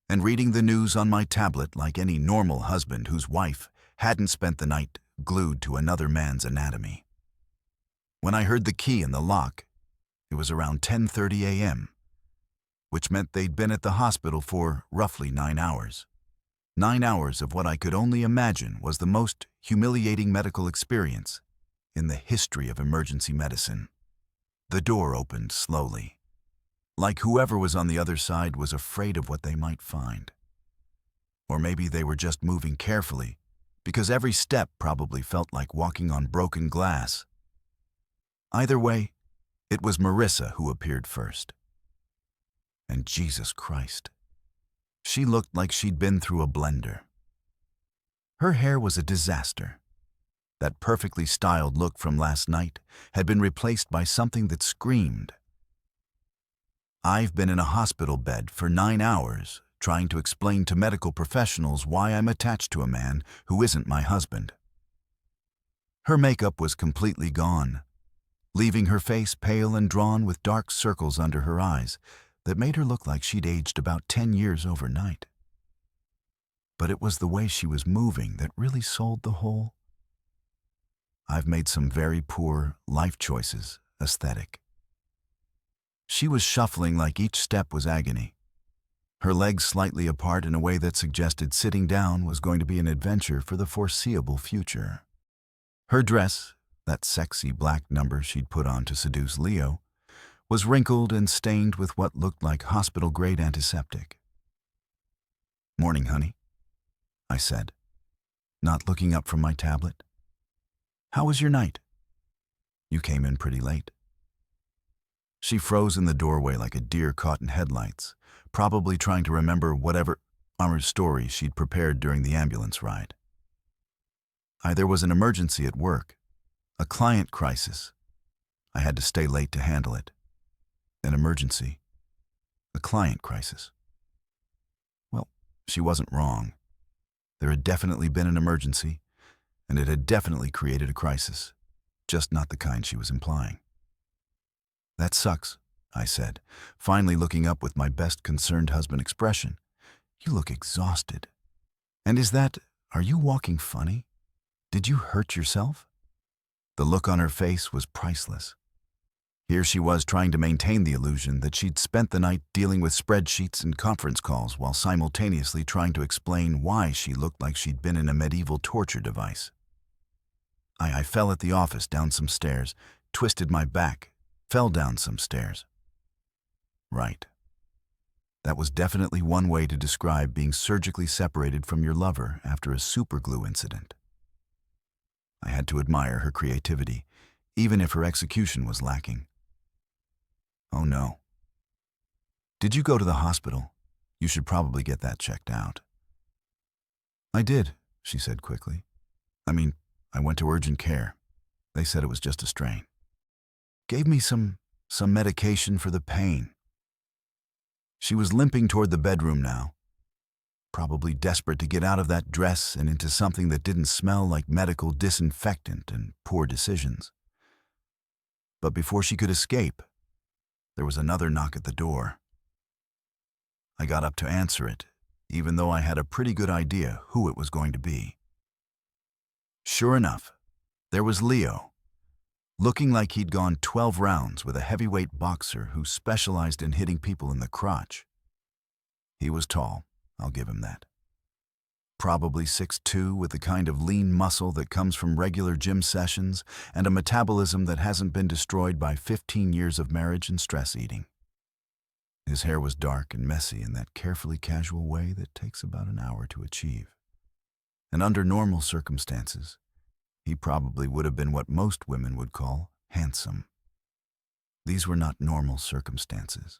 and reading the news on my tablet like any normal husband whose wife hadn't spent the night glued to another man's anatomy. When I heard the key in the lock, it was around 10:30 a.m., which meant they'd been at the hospital for roughly 9 hours. 9 hours of what I could only imagine was the most humiliating medical experience in the history of emergency medicine. The door opened slowly, like whoever was on the other side was afraid of what they might find. Or maybe they were just moving carefully, because every step probably felt like walking on broken glass. Either way, it was Marissa who appeared first. And Jesus Christ, she looked like she'd been through a blender. Her hair was a disaster. That perfectly styled look from last night had been replaced by something that screamed. I've been in a hospital bed for 9 hours trying to explain to medical professionals why I'm attached to a man who isn't my husband. Her makeup was completely gone, leaving her face pale and drawn with dark circles under her eyes that made her look like she'd aged about 10 years overnight. But it was the way she was moving that really sold the whole "I've made some very poor life choices" aesthetic. She was shuffling like each step was agony, her legs slightly apart in a way that suggested sitting down was going to be an adventure for the foreseeable future. Her dress, that sexy black number she'd put on to seduce Leo, was wrinkled and stained with what looked like hospital-grade antiseptic. "Morning, honey," I said, not looking up from my tablet. "How was your night? You came in pretty late." She froze in the doorway like a deer caught in headlights, probably trying to remember whatever story she'd prepared during the ambulance ride. There was an emergency at work, a client crisis. I had to stay late to handle it. An emergency, a client crisis. Well, she wasn't wrong. There had definitely been an emergency, and it had definitely created a crisis, just not the kind she was implying. "That sucks," I said, finally looking up with my best concerned husband expression. "You look exhausted. And are you walking funny? Did you hurt yourself?" The look on her face was priceless. Here she was trying to maintain the illusion that she'd spent the night dealing with spreadsheets and conference calls while simultaneously trying to explain why she looked like she'd been in a medieval torture device. I fell at the office down some stairs, twisted my back, fell down some stairs. Right. That was definitely one way to describe being surgically separated from your lover after a superglue incident. I had to admire her creativity, even if her execution was lacking. "Oh no. Did you go to the hospital? You should probably get that checked out." "I did," she said quickly. I went to urgent care. They said it was just a strain. Gave me some medication for the pain." She was limping toward the bedroom now, probably desperate to get out of that dress and into something that didn't smell like medical disinfectant and poor decisions. But before she could escape, there was another knock at the door. I got up to answer it, even though I had a pretty good idea who it was going to be. Sure enough, there was Leo, looking like he'd gone 12 rounds with a heavyweight boxer who specialized in hitting people in the crotch. He was tall, I'll give him that. Probably 6'2", with the kind of lean muscle that comes from regular gym sessions and a metabolism that hasn't been destroyed by 15 years of marriage and stress eating. His hair was dark and messy in that carefully casual way that takes about an hour to achieve. And under normal circumstances, he probably would have been what most women would call handsome. These were not normal circumstances.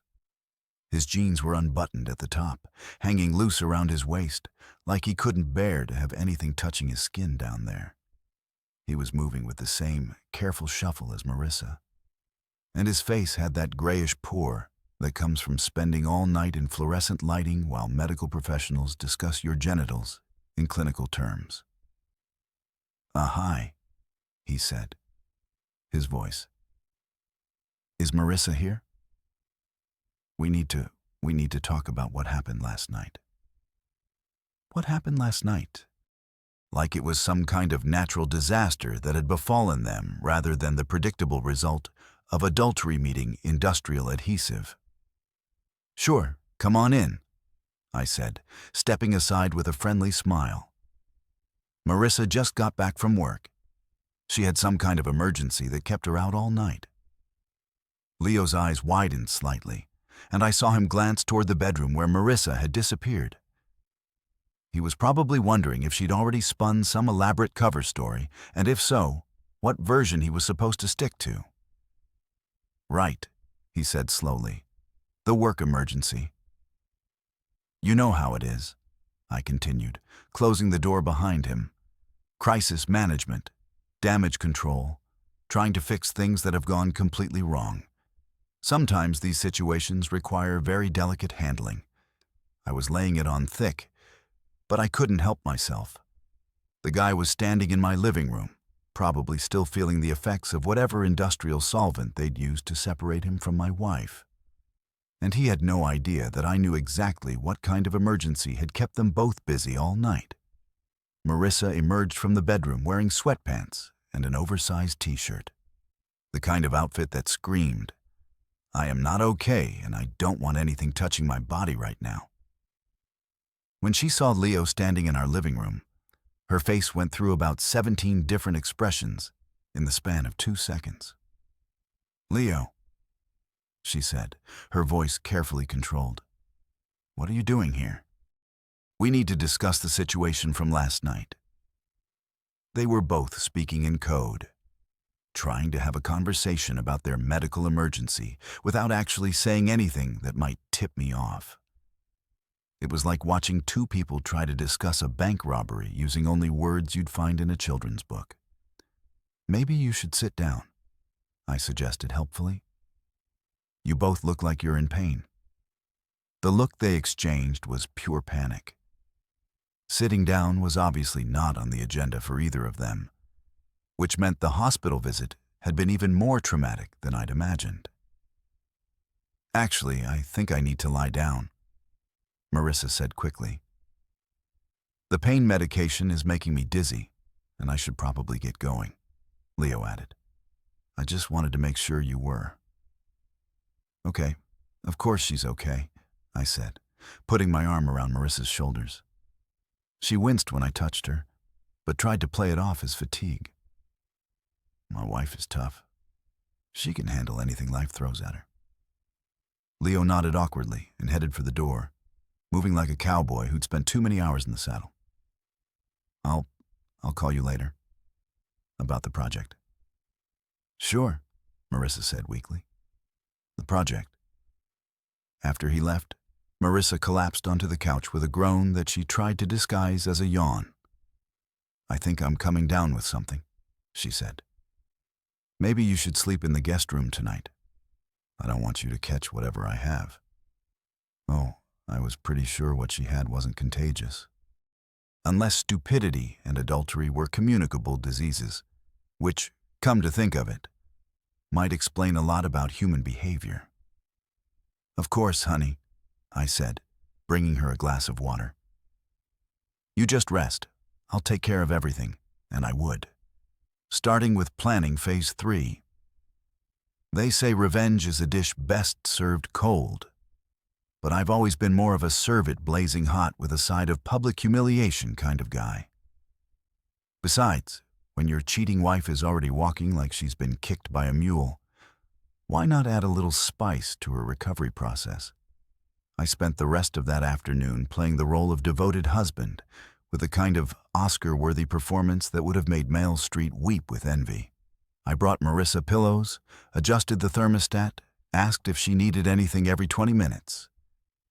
His jeans were unbuttoned at the top, hanging loose around his waist, like he couldn't bear to have anything touching his skin down there. He was moving with the same careful shuffle as Marissa. And his face had that grayish pore that comes from spending all night in fluorescent lighting while medical professionals discuss your genitals in clinical terms. "Hi," he said, his voice. "Is Marissa here? We need to talk about what happened last night." What happened last night? Like it was some kind of natural disaster that had befallen them rather than the predictable result of adultery meeting industrial adhesive. "Sure, come on in," I said, stepping aside with a friendly smile. Marissa just got back from work. She had some kind of emergency that kept her out all night. Leo's eyes widened slightly, and I saw him glance toward the bedroom where Marissa had disappeared. He was probably wondering if she'd already spun some elaborate cover story, and if so, what version he was supposed to stick to. "Right," he said slowly. "The work emergency." "You know how it is," I continued, closing the door behind him. "Crisis management, damage control, trying to fix things that have gone completely wrong. Sometimes these situations require very delicate handling." I was laying it on thick, but I couldn't help myself. The guy was standing in my living room, probably still feeling the effects of whatever industrial solvent they'd used to separate him from my wife. And he had no idea that I knew exactly what kind of emergency had kept them both busy all night. Marissa emerged from the bedroom wearing sweatpants and an oversized t-shirt. The kind of outfit that screamed, "I am not okay and I don't want anything touching my body right now." When she saw Leo standing in our living room, her face went through about 17 different expressions in the span of 2 seconds. "Leo," she said, her voice carefully controlled. "What are you doing here? We need to discuss the situation from last night." They were both speaking in code, trying to have a conversation about their medical emergency without actually saying anything that might tip me off. It was like watching two people try to discuss a bank robbery using only words you'd find in a children's book. "Maybe you should sit down," I suggested helpfully. "You both look like you're in pain." The look they exchanged was pure panic. Sitting down was obviously not on the agenda for either of them, which meant the hospital visit had been even more traumatic than I'd imagined. "Actually, I think I need to lie down," Marissa said quickly. "The pain medication is making me dizzy, and I should probably get going," Leo added. "I just wanted to make sure you were." "Okay, of course she's okay," I said, putting my arm around Marissa's shoulders. She winced when I touched her, but tried to play it off as fatigue. "My wife is tough. She can handle anything life throws at her." Leo nodded awkwardly and headed for the door, moving like a cowboy who'd spent too many hours in the saddle. I'll call you later. About the project." "Sure," Marissa said weakly. "The project." After he left, Marissa collapsed onto the couch with a groan that she tried to disguise as a yawn. "I think I'm coming down with something," she said. "Maybe you should sleep in the guest room tonight. I don't want you to catch whatever I have." Oh, I was pretty sure what she had wasn't contagious. Unless stupidity and adultery were communicable diseases, which, come to think of it, might explain a lot about human behavior. "Of course, honey," I said, bringing her a glass of water. "You just rest. I'll take care of everything," and I would. Starting with planning phase 3. They say revenge is a dish best served cold, but I've always been more of a serve it blazing hot with a side of public humiliation kind of guy. Besides, when your cheating wife is already walking like she's been kicked by a mule, why not add a little spice to her recovery process? I spent the rest of that afternoon playing the role of devoted husband, with a kind of Oscar-worthy performance that would have made Mail Street weep with envy. I brought Marissa pillows, adjusted the thermostat, asked if she needed anything every 20 minutes,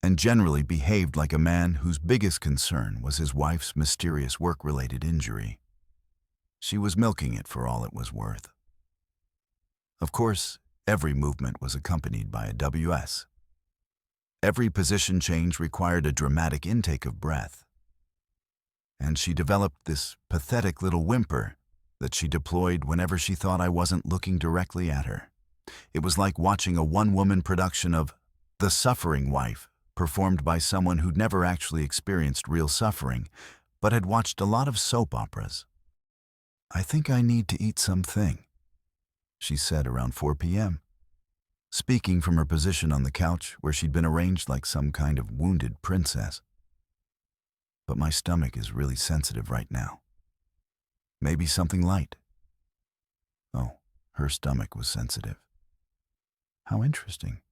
and generally behaved like a man whose biggest concern was his wife's mysterious work-related injury. She was milking it for all it was worth. Of course, every movement was accompanied by a WS. Every position change required a dramatic intake of breath. And she developed this pathetic little whimper that she deployed whenever she thought I wasn't looking directly at her. It was like watching a one-woman production of The Suffering Wife, performed by someone who'd never actually experienced real suffering, but had watched a lot of soap operas. "I think I need to eat something," she said around 4 p.m., speaking from her position on the couch where she'd been arranged like some kind of wounded princess. "But my stomach is really sensitive right now. Maybe something light." Oh, her stomach was sensitive. How interesting.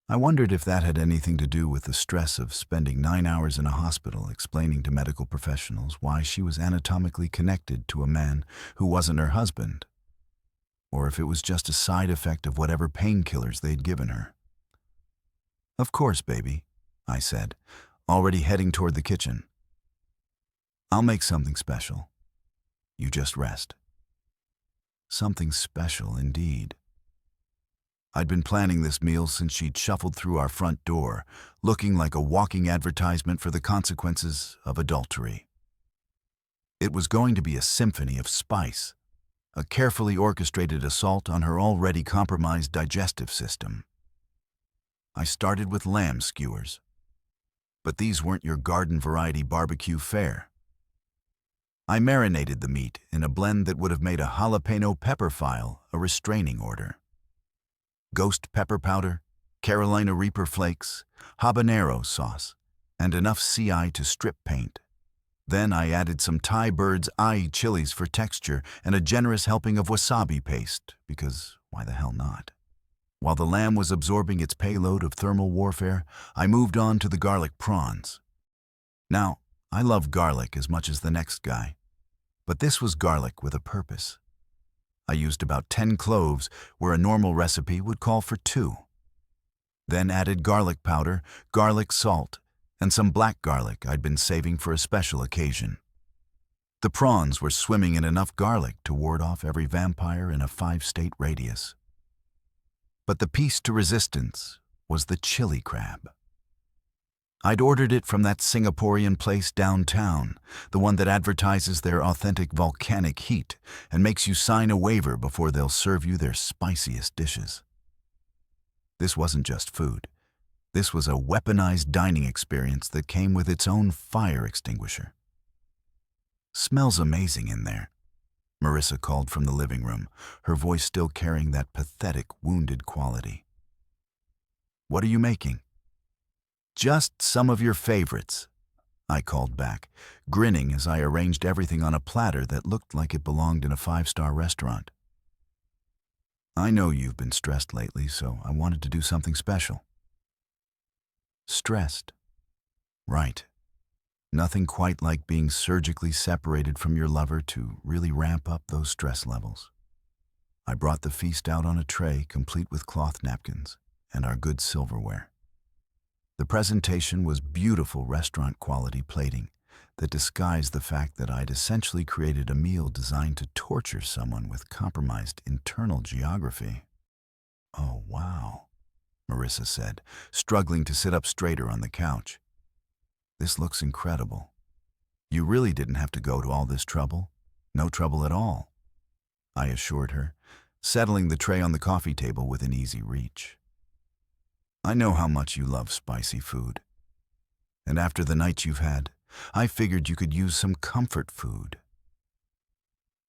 I wondered if that had anything to do with the stress of spending 9 hours in a hospital explaining to medical professionals why she was anatomically connected to a man who wasn't her husband, or if it was just a side effect of whatever painkillers they'd given her. "Of course, baby," I said, already heading toward the kitchen. "I'll make something special. You just rest." Something special indeed. I'd been planning this meal since she'd shuffled through our front door, looking like a walking advertisement for the consequences of adultery. It was going to be a symphony of spice, a carefully orchestrated assault on her already compromised digestive system. I started with lamb skewers, but these weren't your garden variety barbecue fare. I marinated the meat in a blend that would have made a jalapeno pepper file a restraining order. Ghost pepper powder, Carolina Reaper flakes, habanero sauce, and enough CI to strip paint. Then I added some Thai bird's eye chilies for texture and a generous helping of wasabi paste, because why the hell not? While the lamb was absorbing its payload of thermal warfare, I moved on to the garlic prawns. Now, I love garlic as much as the next guy, but this was garlic with a purpose. I used about 10 cloves where a normal recipe would call for 2. Then added garlic powder, garlic salt, and some black garlic I'd been saving for a special occasion. The prawns were swimming in enough garlic to ward off every vampire in a 5-state radius. But the piece to resistance was the chili crab. I'd ordered it from that Singaporean place downtown, the one that advertises their authentic volcanic heat and makes you sign a waiver before they'll serve you their spiciest dishes. This wasn't just food. This was a weaponized dining experience that came with its own fire extinguisher. "Smells amazing in there," Marissa called from the living room, her voice still carrying that pathetic, wounded quality. "What are you making?" "Just some of your favorites," I called back, grinning as I arranged everything on a platter that looked like it belonged in a 5-star restaurant. "I know you've been stressed lately, so I wanted to do something special." Stressed. Right. Nothing quite like being surgically separated from your lover to really ramp up those stress levels. I brought the feast out on a tray complete with cloth napkins and our good silverware. The presentation was beautiful restaurant-quality plating that disguised the fact that I'd essentially created a meal designed to torture someone with compromised internal geography. "Oh, wow," Marissa said, struggling to sit up straighter on the couch. "This looks incredible. You really didn't have to go to all this trouble? No trouble at all," I assured her, settling the tray on the coffee table within easy reach. I know how much you love spicy food. And after the night you've had, I figured you could use some comfort food.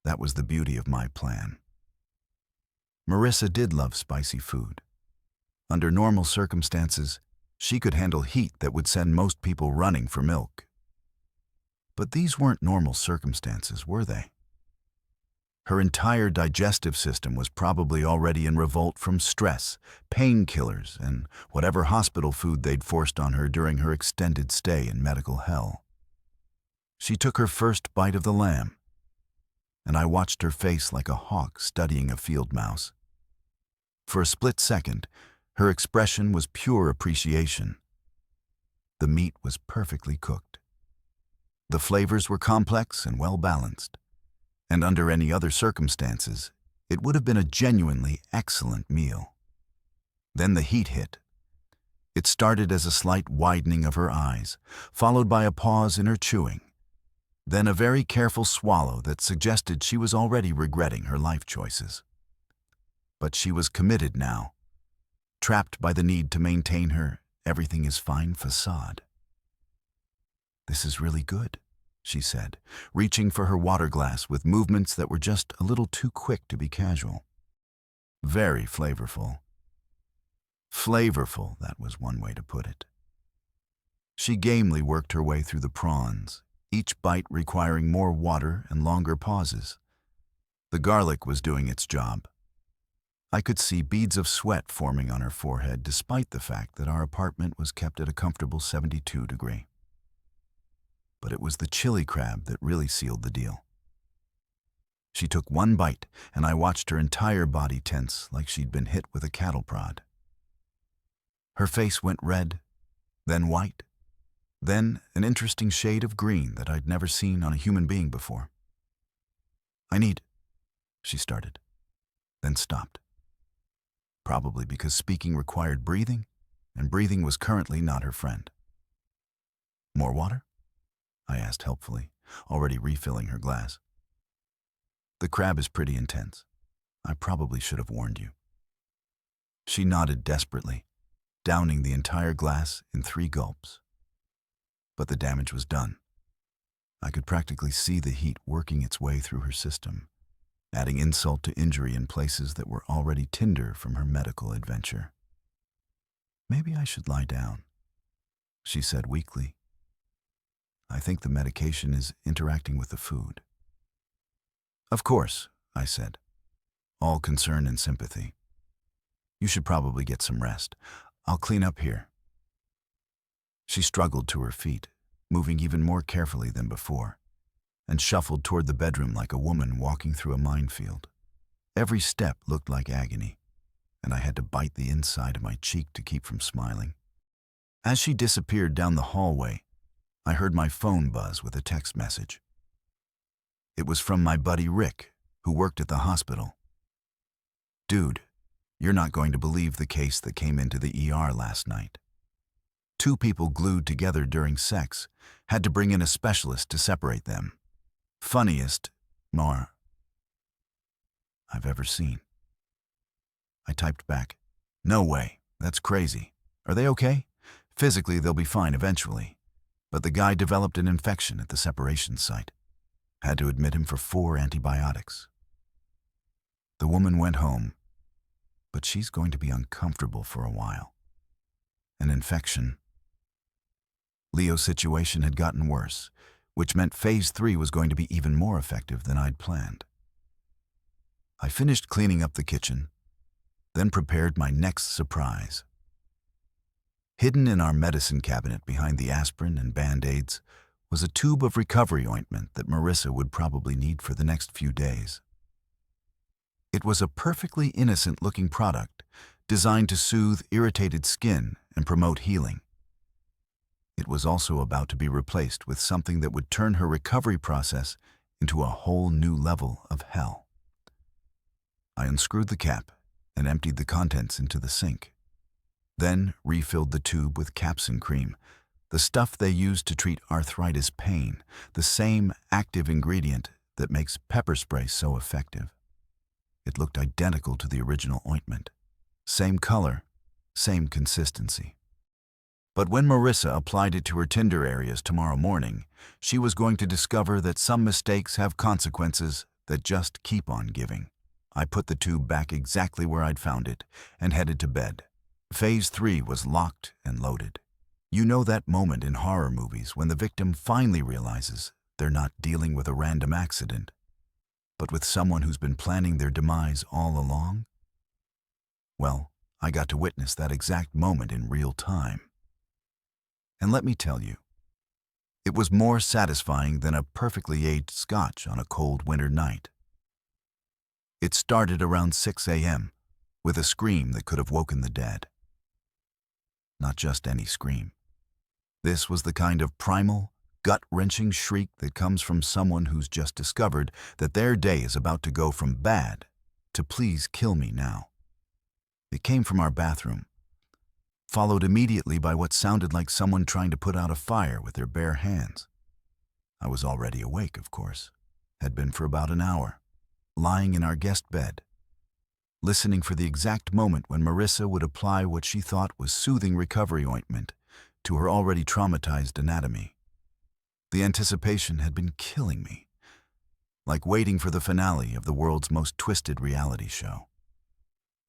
That was the beauty of my plan. Marissa did love spicy food. Under normal circumstances, she could handle heat that would send most people running for milk. But these weren't normal circumstances, were they? Her entire digestive system was probably already in revolt from stress, painkillers, and whatever hospital food they'd forced on her during her extended stay in medical hell. She took her first bite of the lamb, and I watched her face like a hawk studying a field mouse. For a split second, her expression was pure appreciation. The meat was perfectly cooked. The flavors were complex and well-balanced, and under any other circumstances, it would have been a genuinely excellent meal. Then the heat hit. It started as a slight widening of her eyes, followed by a pause in her chewing, then a very careful swallow that suggested she was already regretting her life choices. But she was committed now, trapped by the need to maintain her everything is fine facade. "This is really good," she said, reaching for her water glass with movements that were just a little too quick to be casual. Very flavorful. Flavorful, that was one way to put it. She gamely worked her way through the prawns, each bite requiring more water and longer pauses. The garlic was doing its job. I could see beads of sweat forming on her forehead despite the fact that our apartment was kept at a comfortable 72 degrees. But it was the chili crab that really sealed the deal. She took one bite, and I watched her entire body tense like she'd been hit with a cattle prod. Her face went red, then white, then an interesting shade of green that I'd never seen on a human being before. She started, then stopped. Probably because speaking required breathing, and breathing was currently not her friend. "More water?" I asked helpfully, already refilling her glass. "The crab is pretty intense. I probably should have warned you." She nodded desperately, downing the entire glass in 3 gulps. But the damage was done. I could practically see the heat working its way through her system, adding insult to injury in places that were already tender from her medical adventure. "Maybe I should lie down," she said weakly. "I think the medication is interacting with the food." "Of course," I said, all concern and sympathy. "You should probably get some rest. I'll clean up here." She struggled to her feet, moving even more carefully than before, and shuffled toward the bedroom like a woman walking through a minefield. Every step looked like agony, and I had to bite the inside of my cheek to keep from smiling. As she disappeared down the hallway, I heard my phone buzz with a text message. It was from my buddy Rick, who worked at the hospital. "Dude, you're not going to believe the case that came into the ER last night. 2 people glued together during sex had to bring in a specialist to separate them. Funniest Mar I've ever seen." I typed back, "No way, that's crazy. Are they okay? Physically, they'll be fine eventually. But the guy developed an infection at the separation site. Had to admit him for 4 antibiotics. The woman went home, but she's going to be uncomfortable for a while. An infection. Leo's situation had gotten worse, which meant Phase 3 was going to be even more effective than I'd planned. I finished cleaning up the kitchen, then prepared my next surprise. Hidden in our medicine cabinet behind the aspirin and Band-Aids was a tube of recovery ointment that Marissa would probably need for the next few days. It was a perfectly innocent-looking product designed to soothe irritated skin and promote healing. It was also about to be replaced with something that would turn her recovery process into a whole new level of hell. I unscrewed the cap and emptied the contents into the sink, then refilled the tube with capsaicin cream, the stuff they use to treat arthritis pain, the same active ingredient that makes pepper spray so effective. It looked identical to the original ointment. Same color, same consistency. But when Marissa applied it to her Tinder areas tomorrow morning, she was going to discover that some mistakes have consequences that just keep on giving. I put the tube back exactly where I'd found it and headed to bed. Phase 3 was locked and loaded. You know that moment in horror movies when the victim finally realizes they're not dealing with a random accident, but with someone who's been planning their demise all along? Well, I got to witness that exact moment in real time. And let me tell you, it was more satisfying than a perfectly aged scotch on a cold winter night. It started around 6 a.m. with a scream that could have woken the dead. Not just any scream. This was the kind of primal, gut-wrenching shriek that comes from someone who's just discovered that their day is about to go from bad to please kill me now. It came from our bathroom, followed immediately by what sounded like someone trying to put out a fire with their bare hands. I was already awake, of course, had been for about an hour, lying in our guest bed, listening for the exact moment when Marissa would apply what she thought was soothing recovery ointment to her already traumatized anatomy. The anticipation had been killing me, like waiting for the finale of the world's most twisted reality show.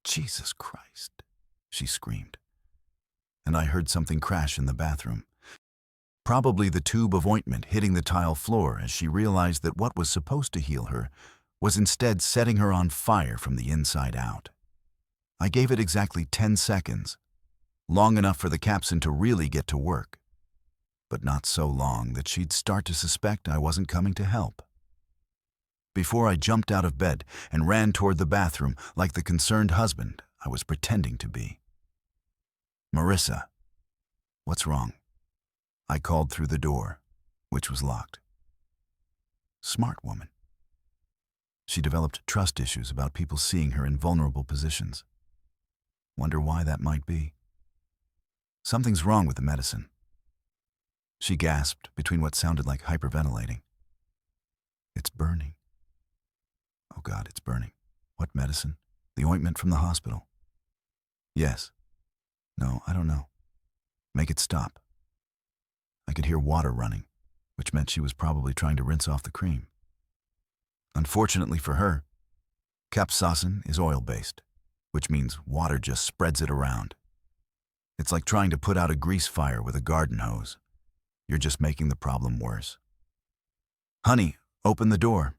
"Jesus Christ," she screamed, and I heard something crash in the bathroom. Probably the tube of ointment hitting the tile floor as she realized that what was supposed to heal her was instead setting her on fire from the inside out. I gave it exactly 10 seconds, long enough for the capstan to really get to work, but not so long that she'd start to suspect I wasn't coming to help. Before I jumped out of bed and ran toward the bathroom like the concerned husband I was pretending to be. "Marissa, what's wrong?" I called through the door, which was locked. Smart woman. She developed trust issues about people seeing her in vulnerable positions. Wonder why that might be. "Something's wrong with the medicine." She gasped between what sounded like hyperventilating. "It's burning." "Oh God, it's burning. What medicine?" "The ointment from the hospital." "Yes." "No, I don't know." "Make it stop." I could hear water running, which meant she was probably trying to rinse off the cream. Unfortunately for her, capsaicin is oil-based, which means water just spreads it around. It's like trying to put out a grease fire with a garden hose. You're just making the problem worse. "Honey, open the door.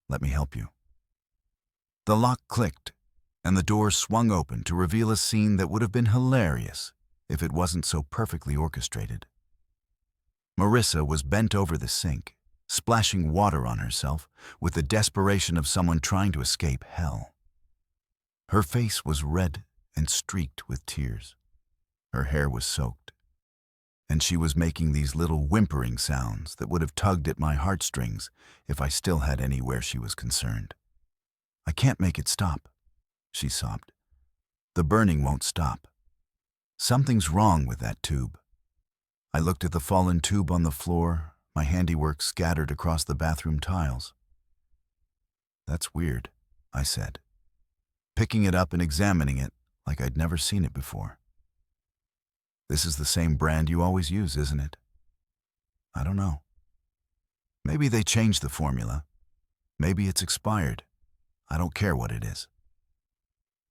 Let me help you." The lock clicked, and the door swung open to reveal a scene that would have been hilarious if it wasn't so perfectly orchestrated. Marissa was bent over the sink, splashing water on herself with the desperation of someone trying to escape hell. Her face was red and streaked with tears. Her hair was soaked, and she was making these little whimpering sounds that would have tugged at my heartstrings if I still had any where she was concerned. "I can't make it stop," she sobbed. "The burning won't stop. Something's wrong with that tube." I looked at the fallen tube on the floor, my handiwork scattered across the bathroom tiles. "That's weird," I said, picking it up and examining it like I'd never seen it before. "This is the same brand you always use, isn't it?" "I don't know. Maybe they changed the formula. Maybe it's expired. I don't care what it is.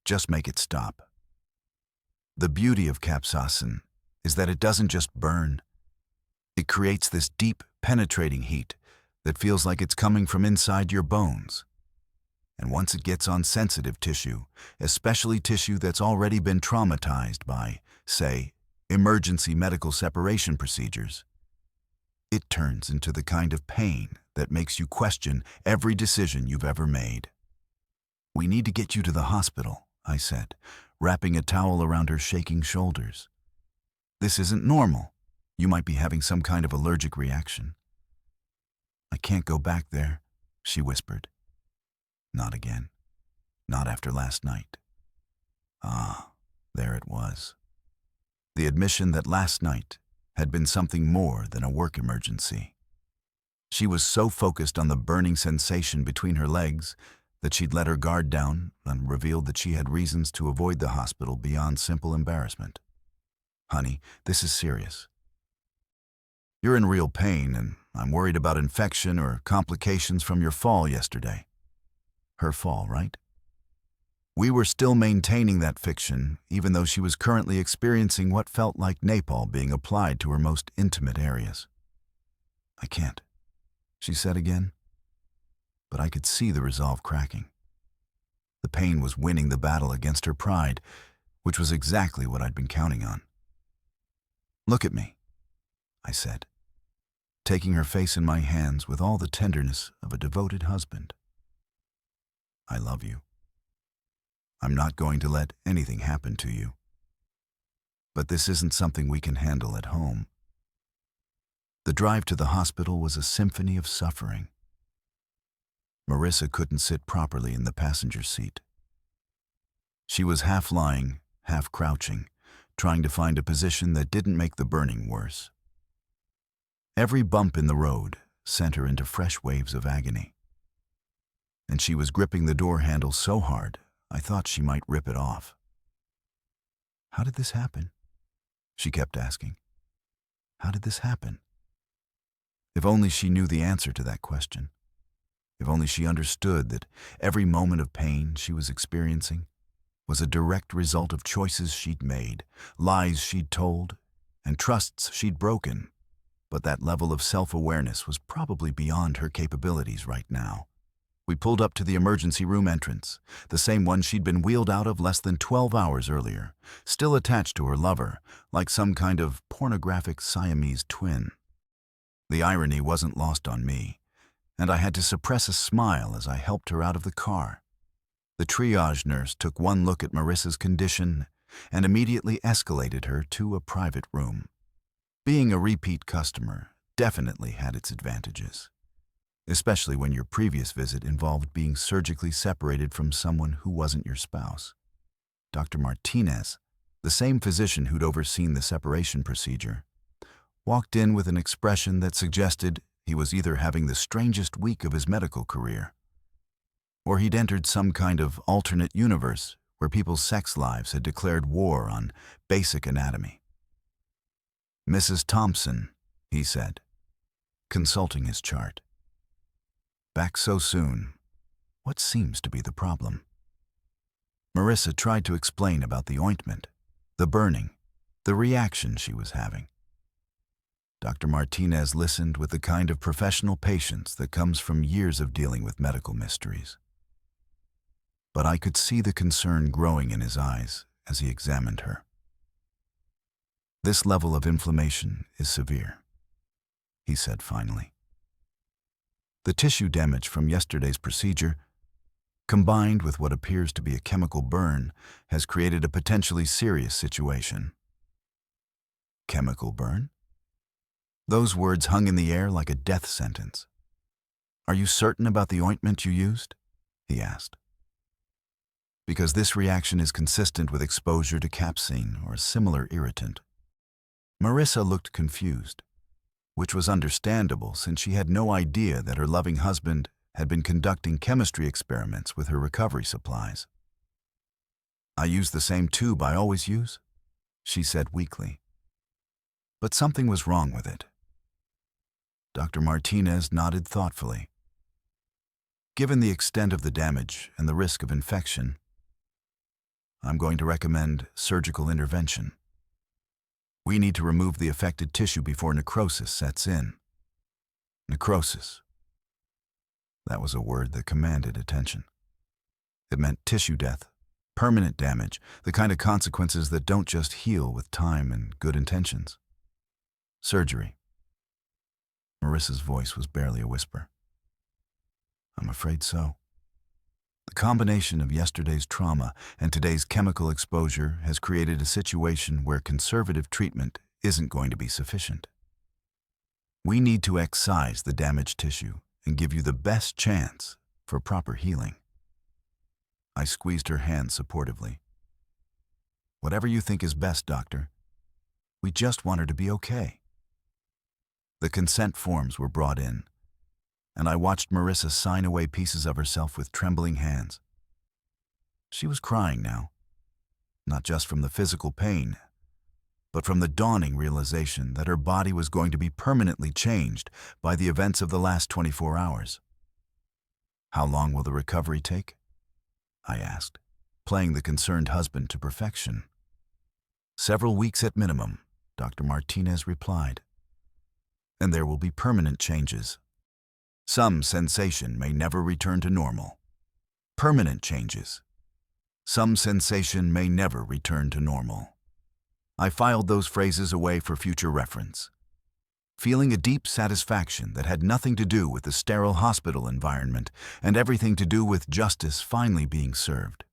Just make it stop." The beauty of capsaicin is that it doesn't just burn. It creates this deep, penetrating heat that feels like it's coming from inside your bones. And once it gets on sensitive tissue, especially tissue that's already been traumatized by, say, emergency medical separation procedures, it turns into the kind of pain that makes you question every decision you've ever made. "We need to get you to the hospital," I said, wrapping a towel around her shaking shoulders. "This isn't normal. You might be having some kind of allergic reaction." "I can't go back there," she whispered. Not again. Not after last night. Ah, there it was. The admission that last night had been something more than a work emergency. She was so focused on the burning sensation between her legs that she'd let her guard down and revealed that she had reasons to avoid the hospital beyond simple embarrassment. Honey, this is serious. You're in real pain, and I'm worried about infection or complications from your fall yesterday. Her fall, right? We were still maintaining that fiction, even though she was currently experiencing what felt like napalm being applied to her most intimate areas. I can't, she said again. But I could see the resolve cracking. The pain was winning the battle against her pride, which was exactly what I'd been counting on. Look at me, I said, taking her face in my hands with all the tenderness of a devoted husband. I love you. I'm not going to let anything happen to you. But this isn't something we can handle at home. The drive to the hospital was a symphony of suffering. Marissa couldn't sit properly in the passenger seat. She was half lying, half crouching, trying to find a position that didn't make the burning worse. Every bump in the road sent her into fresh waves of agony. And she was gripping the door handle so hard, I thought she might rip it off. How did this happen? She kept asking. How did this happen? If only she knew the answer to that question. If only she understood that every moment of pain she was experiencing was a direct result of choices she'd made, lies she'd told, and trusts she'd broken. But that level of self-awareness was probably beyond her capabilities right now. We pulled up to the emergency room entrance, the same one she'd been wheeled out of less than 12 hours earlier, still attached to her lover, like some kind of pornographic Siamese twin. The irony wasn't lost on me, and I had to suppress a smile as I helped her out of the car. The triage nurse took one look at Marissa's condition and immediately escalated her to a private room. Being a repeat customer definitely had its advantages, especially when your previous visit involved being surgically separated from someone who wasn't your spouse. Dr. Martinez, the same physician who'd overseen the separation procedure, walked in with an expression that suggested he was either having the strangest week of his medical career, or he'd entered some kind of alternate universe where people's sex lives had declared war on basic anatomy. Mrs. Thompson, he said, consulting his chart. Back so soon. What seems to be the problem? Marissa tried to explain about the ointment, the burning, the reaction she was having. Dr. Martinez listened with the kind of professional patience that comes from years of dealing with medical mysteries. But I could see the concern growing in his eyes as he examined her. This level of inflammation is severe, he said finally. The tissue damage from yesterday's procedure, combined with what appears to be a chemical burn, has created a potentially serious situation. Chemical burn? Those words hung in the air like a death sentence. Are you certain about the ointment you used? He asked. Because this reaction is consistent with exposure to capsaicin or a similar irritant. Marissa looked confused, which was understandable since she had no idea that her loving husband had been conducting chemistry experiments with her recovery supplies. I use the same tube I always use, she said weakly. But something was wrong with it. Dr. Martinez nodded thoughtfully. Given the extent of the damage and the risk of infection, I'm going to recommend surgical intervention. We need to remove the affected tissue before necrosis sets in. Necrosis. That was a word that commanded attention. It meant tissue death, permanent damage, the kind of consequences that don't just heal with time and good intentions. Surgery. Marissa's voice was barely a whisper. I'm afraid so. The combination of yesterday's trauma and today's chemical exposure has created a situation where conservative treatment isn't going to be sufficient. We need to excise the damaged tissue and give you the best chance for proper healing. I squeezed her hand supportively. Whatever you think is best, doctor. We just want her to be okay. The consent forms were brought in. and I watched Marissa sign away pieces of herself with trembling hands. She was crying now, not just from the physical pain, but from the dawning realization that her body was going to be permanently changed by the events of the last 24 hours. "How long will the recovery take?" I asked, playing the concerned husband to perfection. "Several weeks at minimum," Dr. Martinez replied. "And there will be permanent changes. Some sensation may never return to normal. Permanent changes. Some sensation may never return to normal." I filed those phrases away for future reference, feeling a deep satisfaction that had nothing to do with the sterile hospital environment and everything to do with justice finally being served.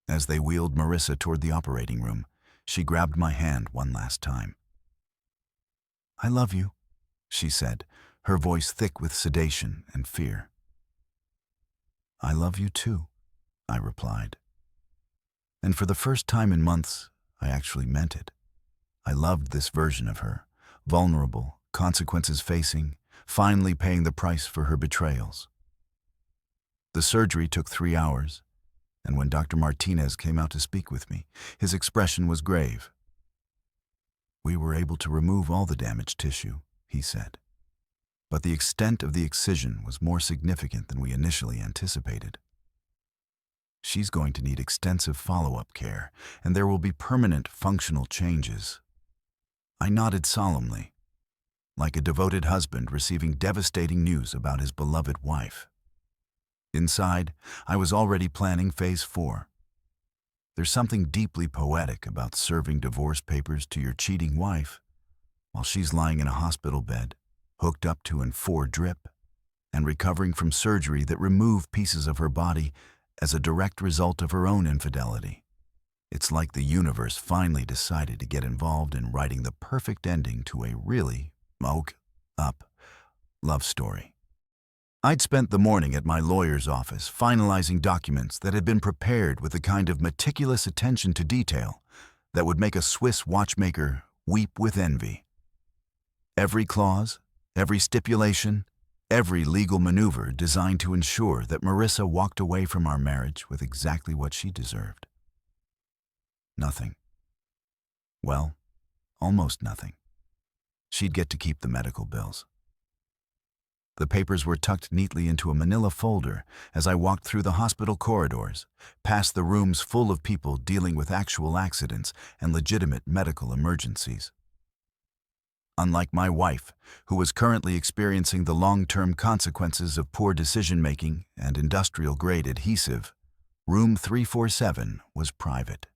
As they wheeled Marissa toward the operating room, she grabbed my hand one last time. "I love you," she said, her voice thick with sedation and fear. "I love you too," I replied. And for the first time in months, I actually meant it. I loved this version of her, vulnerable, consequences facing, finally paying the price for her betrayals. The surgery took 3 hours, and when Dr. Martinez came out to speak with me, his expression was grave. "We were able to remove all the damaged tissue," he said. "But the extent of the excision was more significant than we initially anticipated. She's going to need extensive follow-up care, and there will be permanent functional changes." I nodded solemnly, like a devoted husband receiving devastating news about his beloved wife. Inside, I was already planning Phase 4. There's something deeply poetic about serving divorce papers to your cheating wife while she's lying in a hospital bed, hooked up to an 4 drip, and recovering from surgery that removed pieces of her body as a direct result of her own infidelity. It's like the universe finally decided to get involved in writing the perfect ending to a really up love story. I'd spent the morning at my lawyer's office finalizing documents that had been prepared with the kind of meticulous attention to detail that would make a Swiss watchmaker weep with envy. Every clause, every stipulation, every legal maneuver designed to ensure that Marissa walked away from our marriage with exactly what she deserved. Nothing. Well, almost nothing. She'd get to keep the medical bills. The papers were tucked neatly into a manila folder as I walked through the hospital corridors, past the rooms full of people dealing with actual accidents and legitimate medical emergencies. Unlike my wife, who was currently experiencing the long-term consequences of poor decision-making and industrial-grade adhesive, room 347 was private,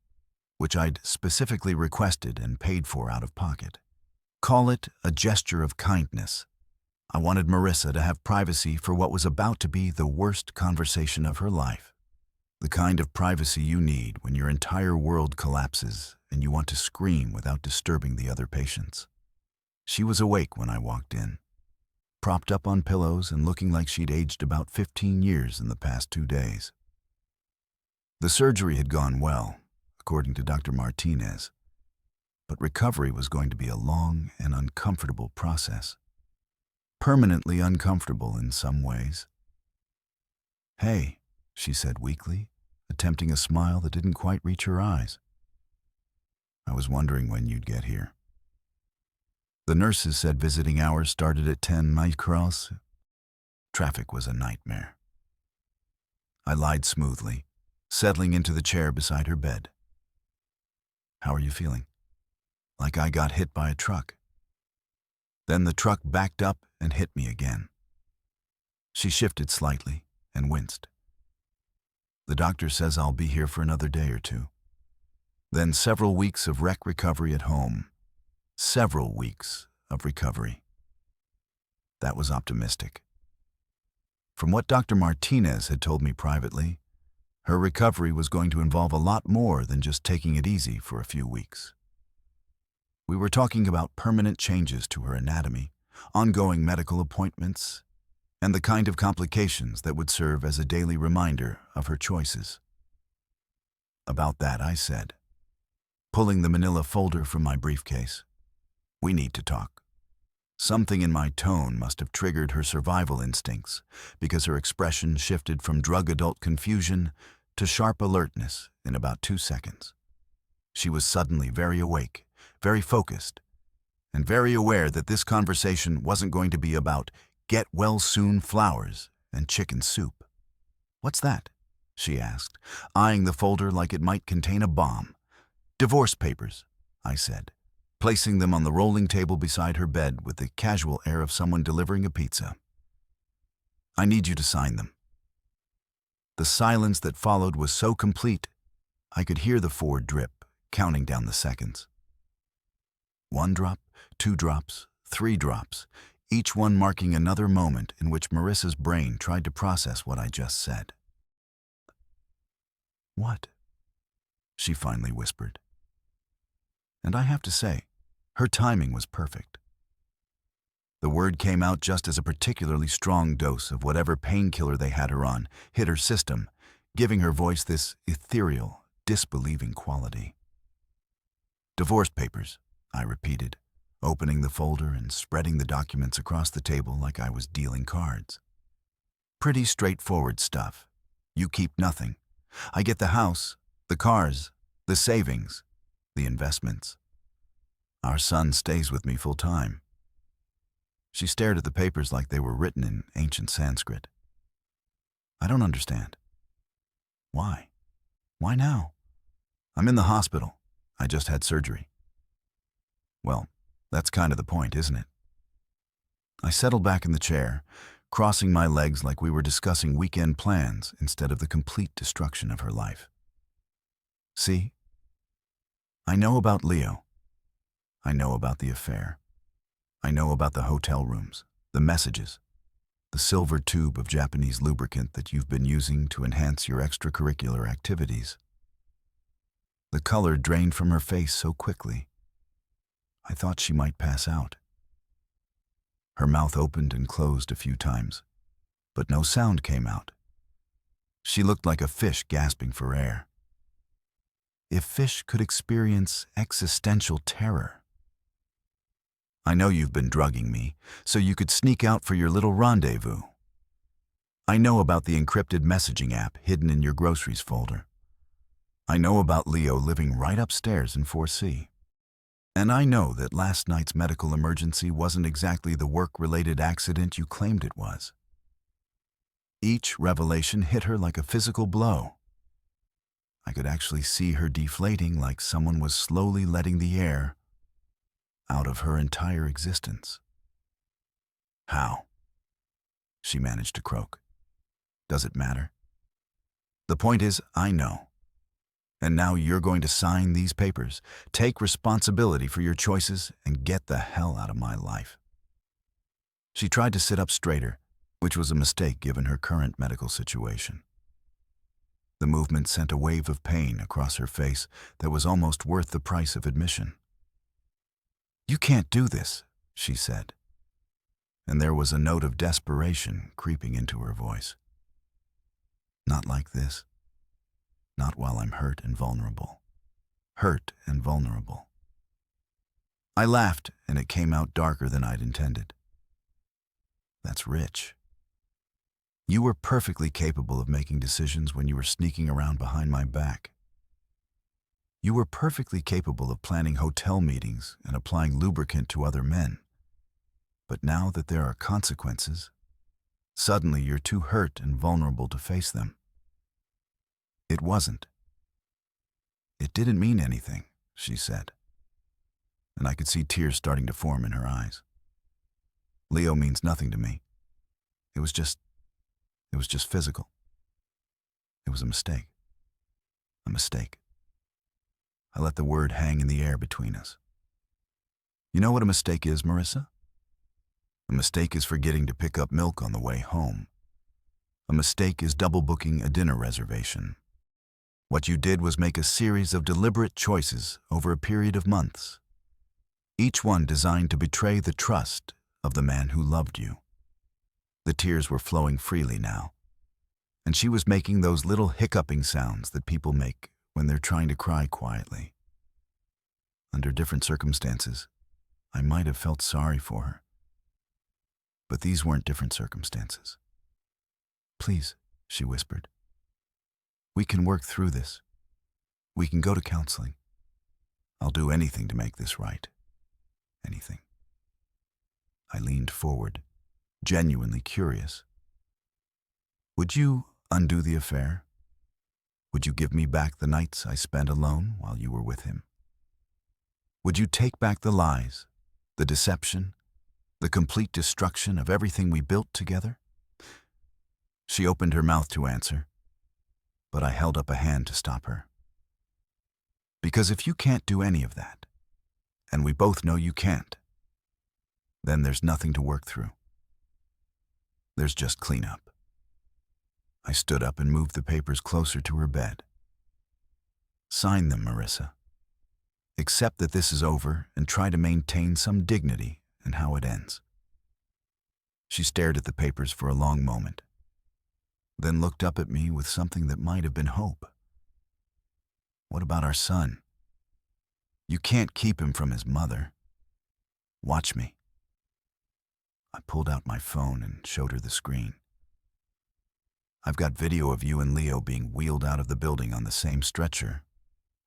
which I'd specifically requested and paid for out of pocket. Call it a gesture of kindness. I wanted Marissa to have privacy for what was about to be the worst conversation of her life. The kind of privacy you need when your entire world collapses and you want to scream without disturbing the other patients. She was awake when I walked in, propped up on pillows and looking like she'd aged about 15 years in the past 2 days. The surgery had gone well, according to Dr. Martinez, but recovery was going to be a long and uncomfortable process. Permanently uncomfortable in some ways. "Hey," she said weakly, attempting a smile that didn't quite reach her eyes. "I was wondering when you'd get here. The nurses said visiting hours started at 10 micros. Traffic was a nightmare." I lied smoothly, settling into the chair beside her bed. "How are you feeling?" "Like I got hit by a truck." Then the truck backed up and hit me again. She shifted slightly and winced. "The doctor says I'll be here for another day or 2. Then several weeks of wreck recovery at home. Several weeks of recovery." That was optimistic. From what Dr. Martinez had told me privately, her recovery was going to involve a lot more than just taking it easy for a few weeks. We were talking about permanent changes to her anatomy, ongoing medical appointments, and the kind of complications that would serve as a daily reminder of her choices. About that, I said, pulling the manila folder from my briefcase, "We need to talk. Something in my tone must have triggered her survival instincts, because her expression shifted from drug-adult confusion to sharp alertness in about 2 seconds. She was suddenly very awake, very focused, and very aware that this conversation wasn't going to be about get-well-soon flowers and chicken soup. "What's that?" she asked, eyeing the folder like it might contain a bomb. "Divorce papers," I said, placing them on the rolling table beside her bed with the casual air of someone delivering a pizza. "I need you to sign them." The silence that followed was so complete, I could hear the Ford drip, counting down the seconds. 1 drop, 2 drops, 3 drops, each one marking another moment in which Marissa's brain tried to process what I just said. "What?" she finally whispered. And I have to say, her timing was perfect. The word came out just as a particularly strong dose of whatever painkiller they had her on hit her system, giving her voice this ethereal, disbelieving quality. "Divorce papers," I repeated, opening the folder and spreading the documents across the table like I was dealing cards. "Pretty straightforward stuff. You keep nothing. I get the house, the cars, the savings, the investments. Our son stays with me full time." She stared at the papers like they were written in ancient Sanskrit. "I don't understand." "Why? Why now?" "I'm in the hospital. I just had surgery." "Well, that's kind of the point, isn't it?" I settled back in the chair, crossing my legs like we were discussing weekend plans instead of the complete destruction of her life. "See? I know about Leo. I know about the affair. I know about the hotel rooms, the messages, the silver tube of Japanese lubricant that you've been using to enhance your extracurricular activities." The color drained from her face so quickly, I thought she might pass out. Her mouth opened and closed a few times, but no sound came out. She looked like a fish gasping for air. If fish could experience existential terror. "I know you've been drugging me, so you could sneak out for your little rendezvous. I know about the encrypted messaging app hidden in your groceries folder. I know about Leo living right upstairs in 4C. And I know that last night's medical emergency wasn't exactly the work-related accident you claimed it was." Each revelation hit her like a physical blow. I could actually see her deflating like someone was slowly letting the air out of her entire existence. "How?" she managed to croak. "Does it matter? The point is, I know. And now you're going to sign these papers, take responsibility for your choices, and get the hell out of my life." She tried to sit up straighter, which was a mistake given her current medical situation. The movement sent a wave of pain across her face that was almost worth the price of admission. "You can't do this," she said, and there was a note of desperation creeping into her voice. "Not like this. Not while I'm hurt and vulnerable. Hurt and vulnerable." I laughed, and it came out darker than I'd intended. "That's rich. You were perfectly capable of making decisions when you were sneaking around behind my back. You were perfectly capable of planning hotel meetings and applying lubricant to other men. But now that there are consequences, suddenly you're too hurt and vulnerable to face them." "It wasn't. It didn't mean anything," she said, and I could see tears starting to form in her eyes. "Leo means nothing to me. It was just physical. It was a mistake. A mistake." I let the word hang in the air between us. "You know what a mistake is, Marissa? A mistake is forgetting to pick up milk on the way home. A mistake is double booking a dinner reservation. What you did was make a series of deliberate choices over a period of months, each one designed to betray the trust of the man who loved you." The tears were flowing freely now, and she was making those little hiccuping sounds that people make when they're trying to cry quietly. Under different circumstances, I might have felt sorry for her, But these weren't different circumstances. "Please," she whispered. "We can work through this. We can go to counseling. I'll do anything to make this right. Anything." I leaned forward, genuinely curious. "Would you undo the affair? Would you give me back the nights I spent alone while you were with him? Would you take back the lies, the deception, the complete destruction of everything we built together?" She opened her mouth to answer, but I held up a hand to stop her. "Because if you can't do any of that, and we both know you can't, then there's nothing to work through. There's just cleanup." I stood up and moved the papers closer to her bed. "Sign them, Marissa. Accept that this is over and try to maintain some dignity in how it ends." She stared at the papers for a long moment, then looked up at me with something that might have been hope. "What about our son? You can't keep him from his mother. Watch me." I pulled out my phone and showed her the screen. "I've got video of you and Leo being wheeled out of the building on the same stretcher.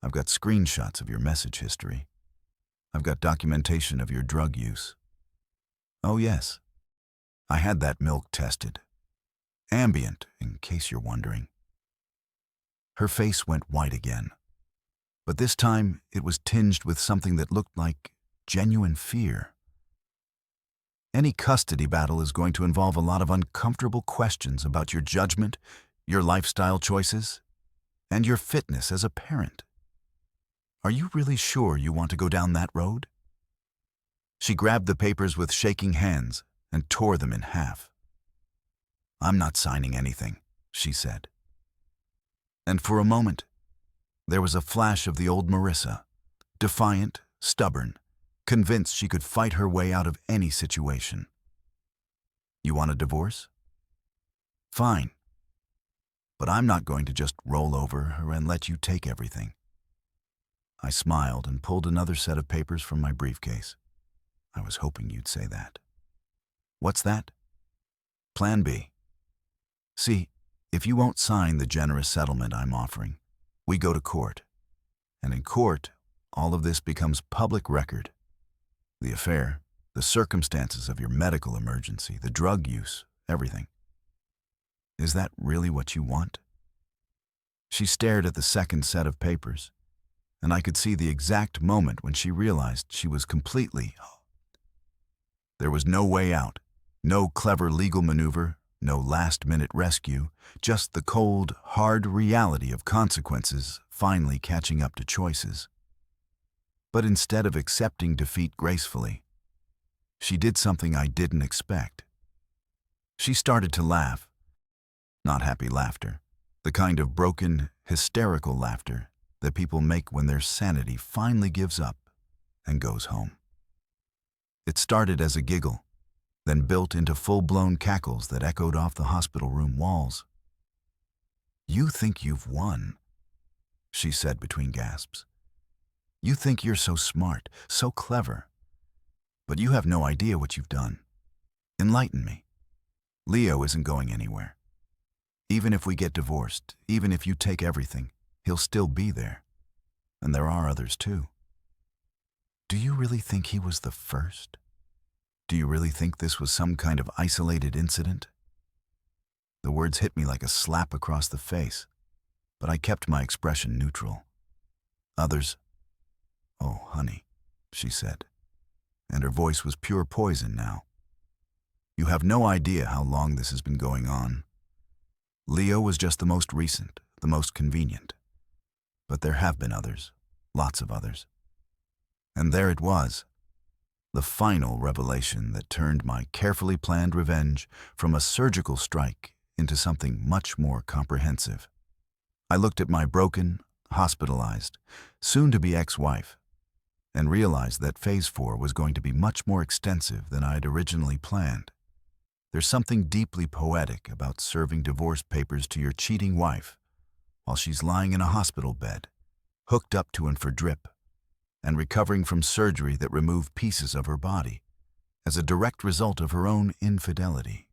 I've got screenshots of your message history. I've got documentation of your drug use. Oh yes, I had that milk tested. Ambient, in case you're wondering." Her face went white again, but this time it was tinged with something that looked like genuine fear. "Any custody battle is going to involve a lot of uncomfortable questions about your judgment, your lifestyle choices, and your fitness as a parent. Are you really sure you want to go down that road?" She grabbed the papers with shaking hands and tore them in half. "I'm not signing anything," she said. And for a moment, there was a flash of the old Marissa, defiant, stubborn, convinced she could fight her way out of any situation. "You want a divorce? Fine. But I'm not going to just roll over and let you take everything." I smiled and pulled another set of papers from my briefcase. "I was hoping you'd say that." "What's that?" "Plan B. See, if you won't sign the generous settlement I'm offering, we go to court. And in court, all of this becomes public record. The affair, the circumstances of your medical emergency, the drug use, everything. Is that really what you want?" She stared at the second set of papers, and I could see the exact moment when she realized she was completely... There was no way out, no clever legal maneuver, no last-minute rescue, just the cold, hard reality of consequences finally catching up to choices. But instead of accepting defeat gracefully, she did something I didn't expect. She started to laugh. Not happy laughter, the kind of broken, hysterical laughter that people make when their sanity finally gives up and goes home. It started as a giggle, then built into full-blown cackles that echoed off the hospital room walls. "You think you've won," she said between gasps. "You think you're so smart, so clever. But you have no idea what you've done. Enlighten me. Leo isn't going anywhere. Even if we get divorced, even if you take everything, he'll still be there. And there are others too. Do you really think he was the first? Do you really think this was some kind of isolated incident?" The words hit me like a slap across the face, but I kept my expression neutral. "Others? Oh, honey," she said, and her voice was pure poison now. "You have no idea how long this has been going on. Leo was just the most recent, the most convenient. But there have been others, lots of others. And there it was, the final revelation that turned my carefully planned revenge from a surgical strike into something much more comprehensive. I looked at my broken, hospitalized, soon-to-be ex-wife, and realized that Phase 4 was going to be much more extensive than I had originally planned. There's something deeply poetic about serving divorce papers to your cheating wife while she's lying in a hospital bed, hooked up to and for drip, and recovering from surgery that removed pieces of her body, as a direct result of her own infidelity.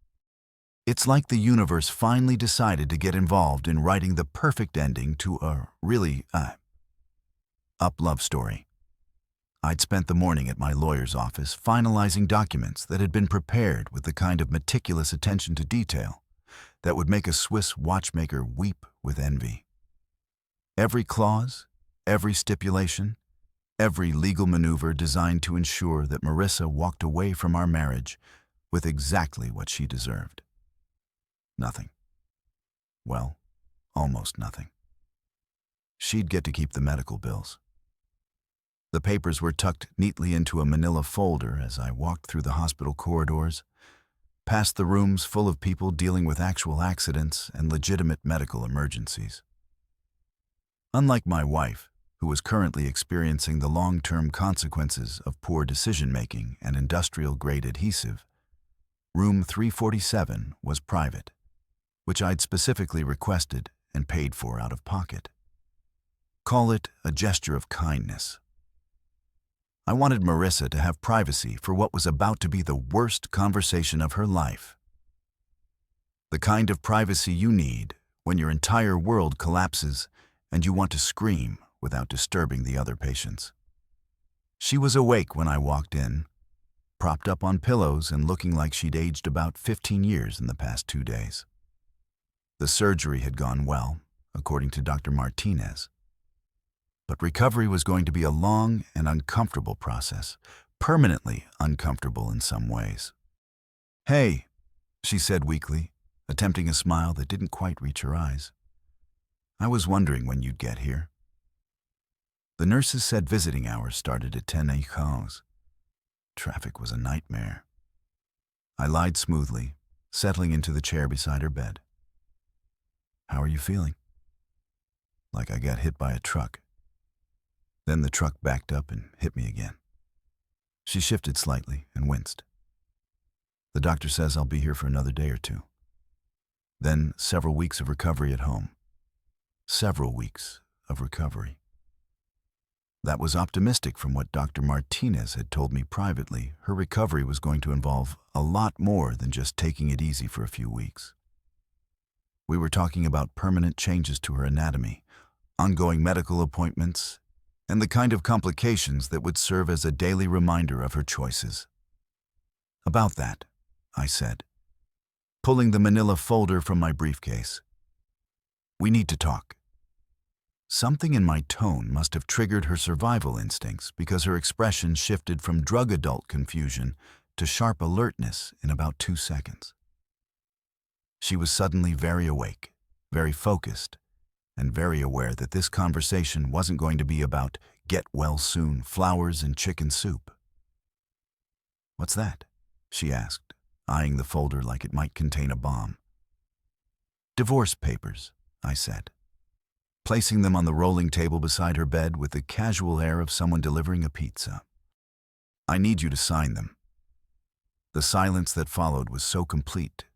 It's like the universe finally decided to get involved in writing the perfect ending to a really up love story. I'd spent the morning at my lawyer's office finalizing documents that had been prepared with the kind of meticulous attention to detail that would make a Swiss watchmaker weep with envy. Every clause, every stipulation, every legal maneuver designed to ensure that Marissa walked away from our marriage with exactly what she deserved. Nothing. Well, almost nothing. She'd get to keep the medical bills. The papers were tucked neatly into a manila folder as I walked through the hospital corridors, past the rooms full of people dealing with actual accidents and legitimate medical emergencies. Unlike my wife, who was currently experiencing the long-term consequences of poor decision-making and industrial-grade adhesive, room 347 was private, which I'd specifically requested and paid for out of pocket. Call it a gesture of kindness. I wanted Marissa to have privacy for what was about to be the worst conversation of her life. The kind of privacy you need when your entire world collapses and you want to scream without disturbing the other patients. She was awake when I walked in, propped up on pillows and looking like she'd aged about 15 years in the past 2 days. The surgery had gone well, according to Dr. Martinez. But recovery was going to be a long and uncomfortable process, permanently uncomfortable in some ways. "Hey," she said weakly, attempting a smile that didn't quite reach her eyes. "I was wondering when you'd get here." The nurses said visiting hours started at 10 a.m. Traffic was a nightmare. I lied smoothly, settling into the chair beside her bed. "How are you feeling?" "Like I got hit by a truck. Then the truck backed up and hit me again." She shifted slightly and winced. "The doctor says I'll be here for another day or two. Then several weeks of recovery at home. Several weeks of recovery." That was optimistic from what Dr. Martinez had told me privately. Her recovery was going to involve a lot more than just taking it easy for a few weeks. We were talking about permanent changes to her anatomy, ongoing medical appointments, and the kind of complications that would serve as a daily reminder of her choices. "About that," I said, pulling the manila folder from my briefcase. "We need to talk." Something in my tone must have triggered her survival instincts because her expression shifted from drug adult confusion to sharp alertness in about 2 seconds. She was suddenly very awake, very focused, and very aware that this conversation wasn't going to be about get-well-soon flowers and chicken soup. "What's that?" she asked, eyeing the folder like it might contain a bomb. "Divorce papers," I said, placing them on the rolling table beside her bed with the casual air of someone delivering a pizza. "I need you to sign them." The silence that followed was so complete,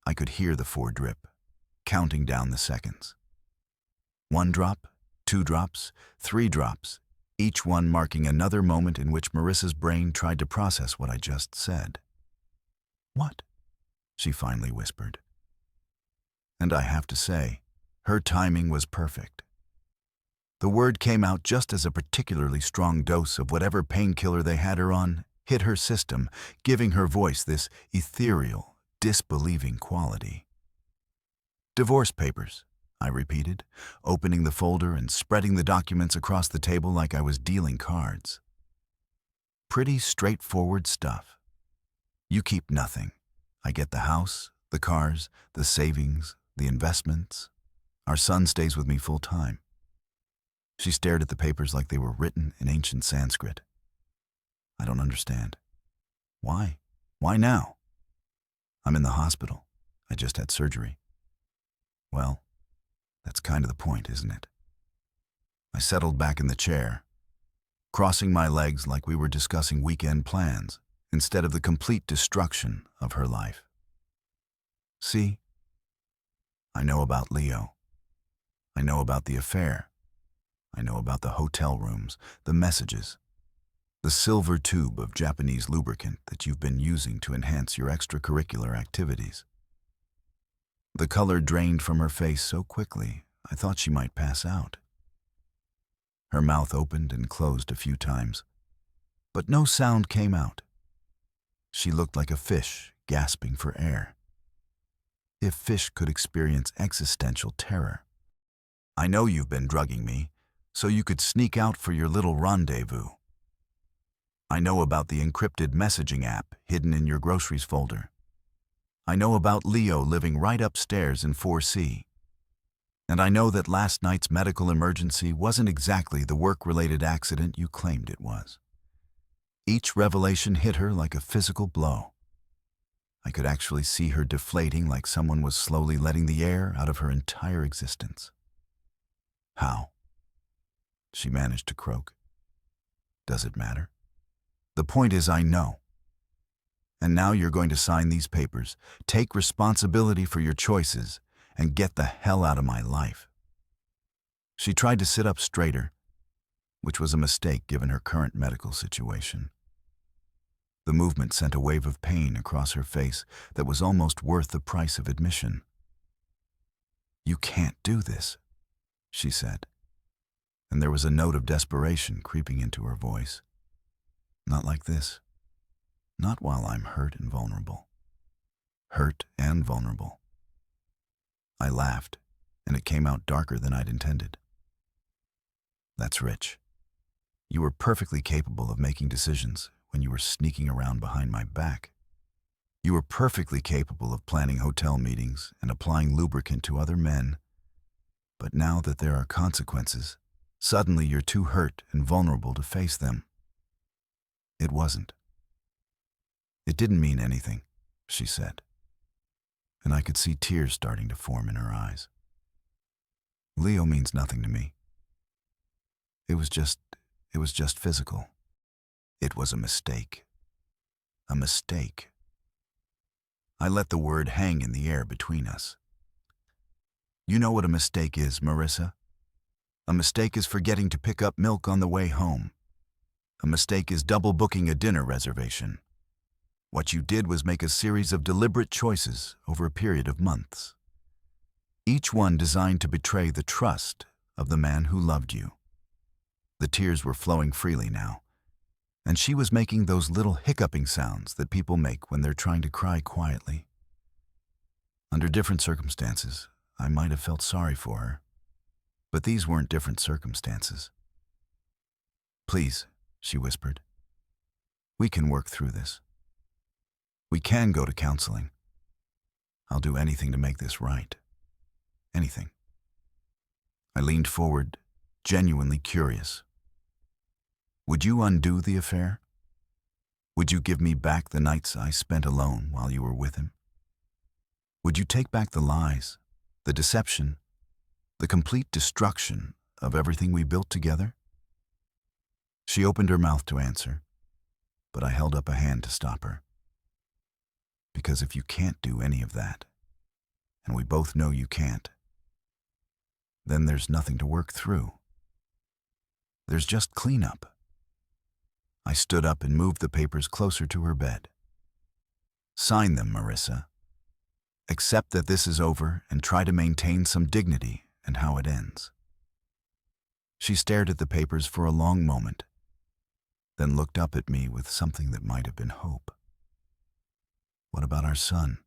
I could hear the 4 drip, counting down the seconds. 1 drop, 2 drops, 3 drops, each one marking another moment in which Marissa's brain tried to process what I just said. "What?" she finally whispered. And I have to say, her timing was perfect. The word came out just as a particularly strong dose of whatever painkiller they had her on hit her system, giving her voice this ethereal, disbelieving quality. "Divorce papers," I repeated, opening the folder and spreading the documents across the table like I was dealing cards. "Pretty straightforward stuff. You keep nothing. I get the house, the cars, the savings, the investments. Our son stays with me full time." She stared at the papers like they were written in ancient Sanskrit. "I don't understand." "Why? Why now?" "I'm in the hospital. I just had surgery." "Well, that's kind of the point, isn't it?" I settled back in the chair, crossing my legs like we were discussing weekend plans instead of the complete destruction of her life. "See, I know about Leo. I know about the affair. I know about the hotel rooms, the messages. The silver tube of Japanese lubricant that you've been using to enhance your extracurricular activities. The color drained from her face so quickly, I thought she might pass out. Her mouth opened and closed a few times, but no sound came out. She looked like a fish gasping for air. If fish could experience existential terror. I know you've been drugging me, so you could sneak out for your little rendezvous. I know about the encrypted messaging app hidden in your groceries folder. I know about Leo living right upstairs in 4C. And I know that last night's medical emergency wasn't exactly the work-related accident you claimed it was. Each revelation hit her like a physical blow. I could actually see her deflating like someone was slowly letting the air out of her entire existence. How? She managed to croak. Does it matter? The point is, I know. And now you're going to sign these papers, take responsibility for your choices, and get the hell out of my life. She tried to sit up straighter, which was a mistake given her current medical situation. The movement sent a wave of pain across her face that was almost worth the price of admission. You can't do this, she said, and there was a note of desperation creeping into her voice. Not like this. Not while I'm hurt and vulnerable. Hurt and vulnerable. I laughed, and it came out darker than I'd intended. That's rich. You were perfectly capable of making decisions when you were sneaking around behind my back. You were perfectly capable of planning hotel meetings and applying lubricant to other men. But now that there are consequences, suddenly you're too hurt and vulnerable to face them. It wasn't. It didn't mean anything, she said, and I could see tears starting to form in her eyes. Leo means nothing to me. It was just physical. It was a mistake. A mistake. I let the word hang in the air between us. You know what a mistake is, Marissa? A mistake is forgetting to pick up milk on the way home. A mistake is double booking a dinner reservation. What you did was make a series of deliberate choices over a period of months. Each one designed to betray the trust of the man who loved you. The tears were flowing freely now, and she was making those little hiccuping sounds that people make when they're trying to cry quietly. Under different circumstances, I might have felt sorry for her, but these weren't different circumstances. Please, she whispered. We can work through this. We can go to counseling. I'll do anything to make this right. Anything. I leaned forward, genuinely curious. Would you undo the affair? Would you give me back the nights I spent alone while you were with him? Would you take back the lies, the deception, the complete destruction of everything we built together? She opened her mouth to answer, but I held up a hand to stop her. Because if you can't do any of that, and we both know you can't, then there's nothing to work through. There's just cleanup. I stood up and moved the papers closer to her bed. Sign them, Marissa. Accept that this is over and try to maintain some dignity in how it ends. She stared at the papers for a long moment, then looked up at me with something that might have been hope. What about our son?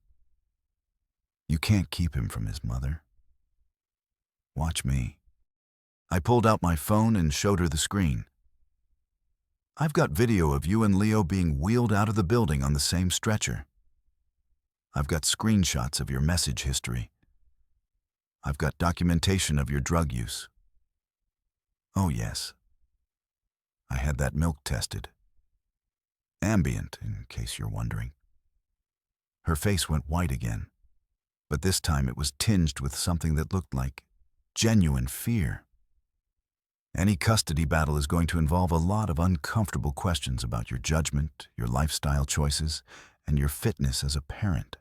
You can't keep him from his mother. Watch me. I pulled out my phone and showed her the screen. I've got video of you and Leo being wheeled out of the building on the same stretcher. I've got screenshots of your message history. I've got documentation of your drug use. Oh yes. I had that milk tested. Ambient, in case you're wondering. Her face went white again, but this time it was tinged with something that looked like genuine fear. Any custody battle is going to involve a lot of uncomfortable questions about your judgment, your lifestyle choices, and your fitness as a parent.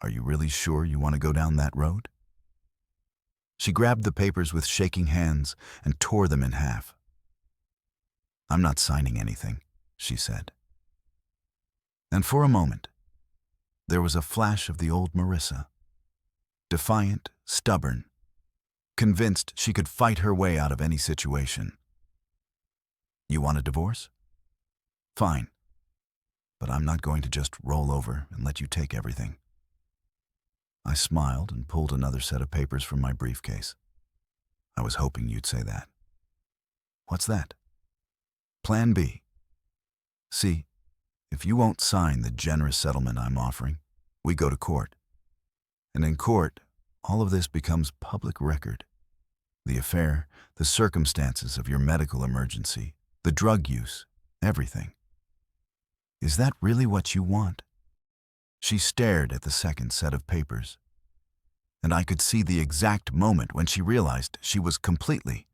Are you really sure you want to go down that road? She grabbed the papers with shaking hands and tore them in half. I'm not signing anything, she said. And for a moment, there was a flash of the old Marissa. Defiant, stubborn, convinced she could fight her way out of any situation. You want a divorce? Fine. But I'm not going to just roll over and let you take everything. I smiled and pulled another set of papers from my briefcase. I was hoping you'd say that. What's that? Plan B. See, if you won't sign the generous settlement I'm offering, we go to court. And in court, all of this becomes public record. The affair, the circumstances of your medical emergency, the drug use, everything. Is that really what you want? She stared at the second set of papers, and I could see the exact moment when she realized she was completely.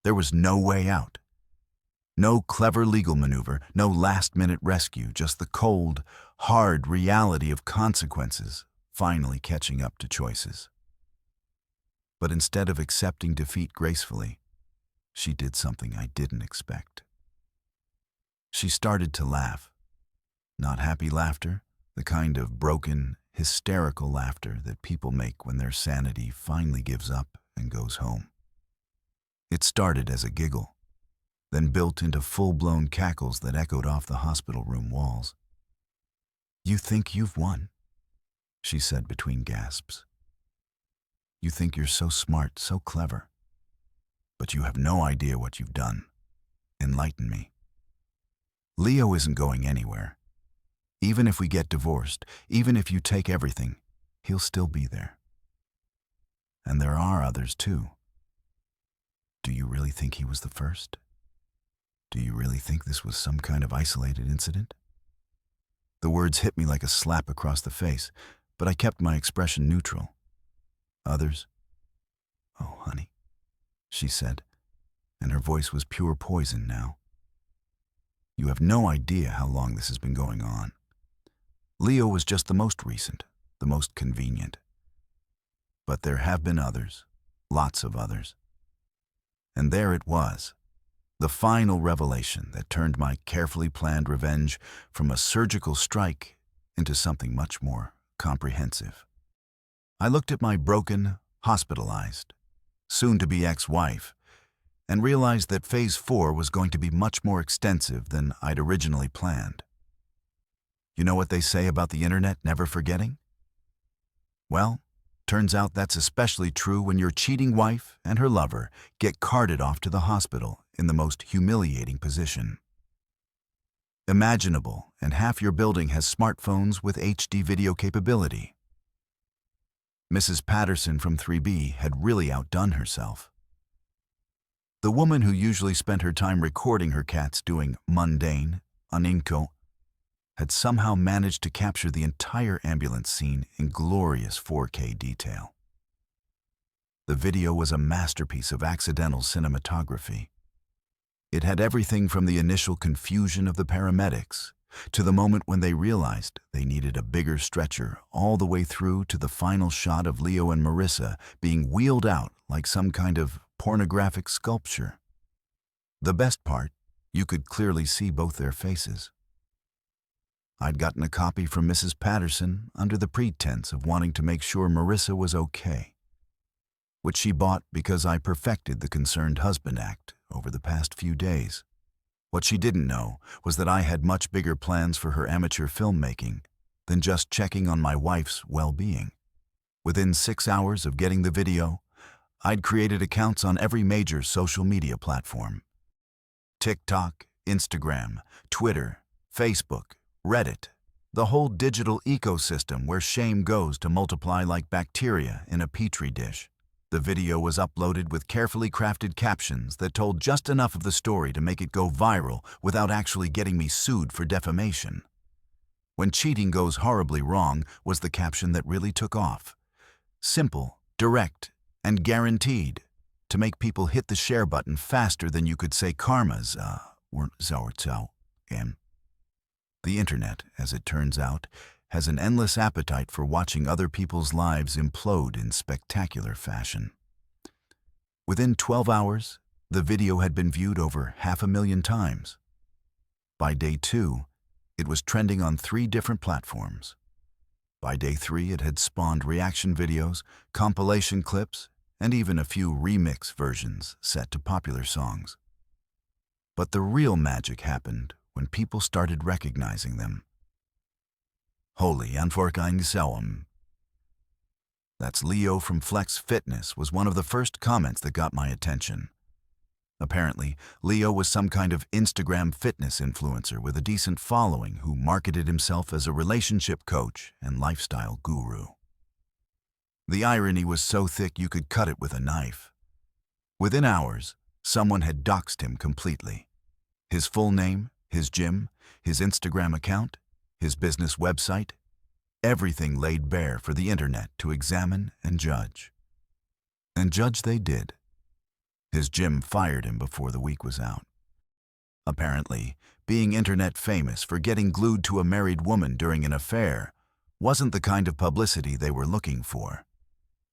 There was no way out. No clever legal maneuver, no last-minute rescue, just the cold, hard reality of consequences finally catching up to choices. But instead of accepting defeat gracefully, she did something I didn't expect. She started to laugh. Not happy laughter, the kind of broken, hysterical laughter that people make when their sanity finally gives up and goes home. It started as a giggle, then built into full-blown cackles that echoed off the hospital room walls. "You think you've won?" she said between gasps. "You think you're so smart, so clever. But you have no idea what you've done. Enlighten me. Leo isn't going anywhere. Even if we get divorced, even if you take everything, he'll still be there. And there are others too. Do you really think he was the first? Do you really think this was some kind of isolated incident?" The words hit me like a slap across the face, but I kept my expression neutral. "Others? Oh, honey," she said, and her voice was pure poison now. "You have no idea how long this has been going on. Leo was just the most recent, the most convenient. But there have been others, lots of others. And there it was, the final revelation that turned my carefully planned revenge from a surgical strike into something much more comprehensive. I looked at my broken, hospitalized, soon-to-be ex-wife, and realized that Phase 4 was going to be much more extensive than I'd originally planned. You know what they say about the internet never forgetting? Well, turns out that's especially true when your cheating wife and her lover get carted off to the hospital in the most humiliating position imaginable, and half your building has smartphones with HD video capability. Mrs. Patterson from 3B had really outdone herself. The woman who usually spent her time recording her cats doing mundane, uninco, had somehow managed to capture the entire ambulance scene in glorious 4K detail. The video was a masterpiece of accidental cinematography. It had everything from the initial confusion of the paramedics to the moment when they realized they needed a bigger stretcher, all the way through to the final shot of Leo and Marissa being wheeled out like some kind of pornographic sculpture. The best part, you could clearly see both their faces. I'd gotten a copy from Mrs. Patterson under the pretense of wanting to make sure Marissa was okay, which she bought because I perfected the concerned husband act over the past few days. What she didn't know was that I had much bigger plans for her amateur filmmaking than just checking on my wife's well-being. Within 6 hours of getting the video, I'd created accounts on every major social media platform. TikTok, Instagram, Twitter, Facebook, Reddit, the whole digital ecosystem where shame goes to multiply like bacteria in a petri dish. The video was uploaded with carefully crafted captions that told just enough of the story to make it go viral without actually getting me sued for defamation. "When cheating goes horribly wrong" was the caption that really took off. Simple, direct, and guaranteed to make people hit the share button faster than you could say karma's, The internet, as it turns out, has an endless appetite for watching other people's lives implode in spectacular fashion. Within 12 hours, The video had been viewed over 500,000 times. By day 2, it was trending on 3 different platforms. By day 3, it had spawned reaction videos, compilation clips, and even a few remix versions set to popular songs. But the real magic happened when people started recognizing them. Holy Anforkeinsawam. That's Leo from Flex Fitness was one of the first comments that got my attention. Apparently, Leo was some kind of Instagram fitness influencer with a decent following who marketed himself as a relationship coach and lifestyle guru. The irony was so thick you could cut it with a knife. Within hours, someone had doxed him completely. His full name, his gym, his Instagram account, his business website, everything laid bare for the internet to examine and judge. And judge they did. His gym fired him before the week was out. Apparently, being internet famous for getting glued to a married woman during an affair wasn't the kind of publicity they were looking for.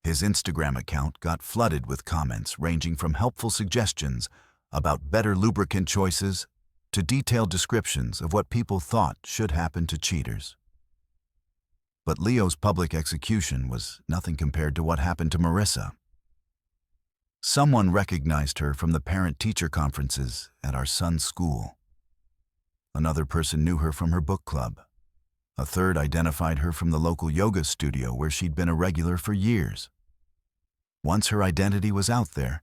His Instagram account got flooded with comments ranging from helpful suggestions about better lubricant choices to detailed descriptions of what people thought should happen to cheaters. But Leo's public execution was nothing compared to what happened to Marissa. Someone recognized her from the parent-teacher conferences at our son's school. Another person knew her from her book club. A third identified her from the local yoga studio where she'd been a regular for years. Once her identity was out there,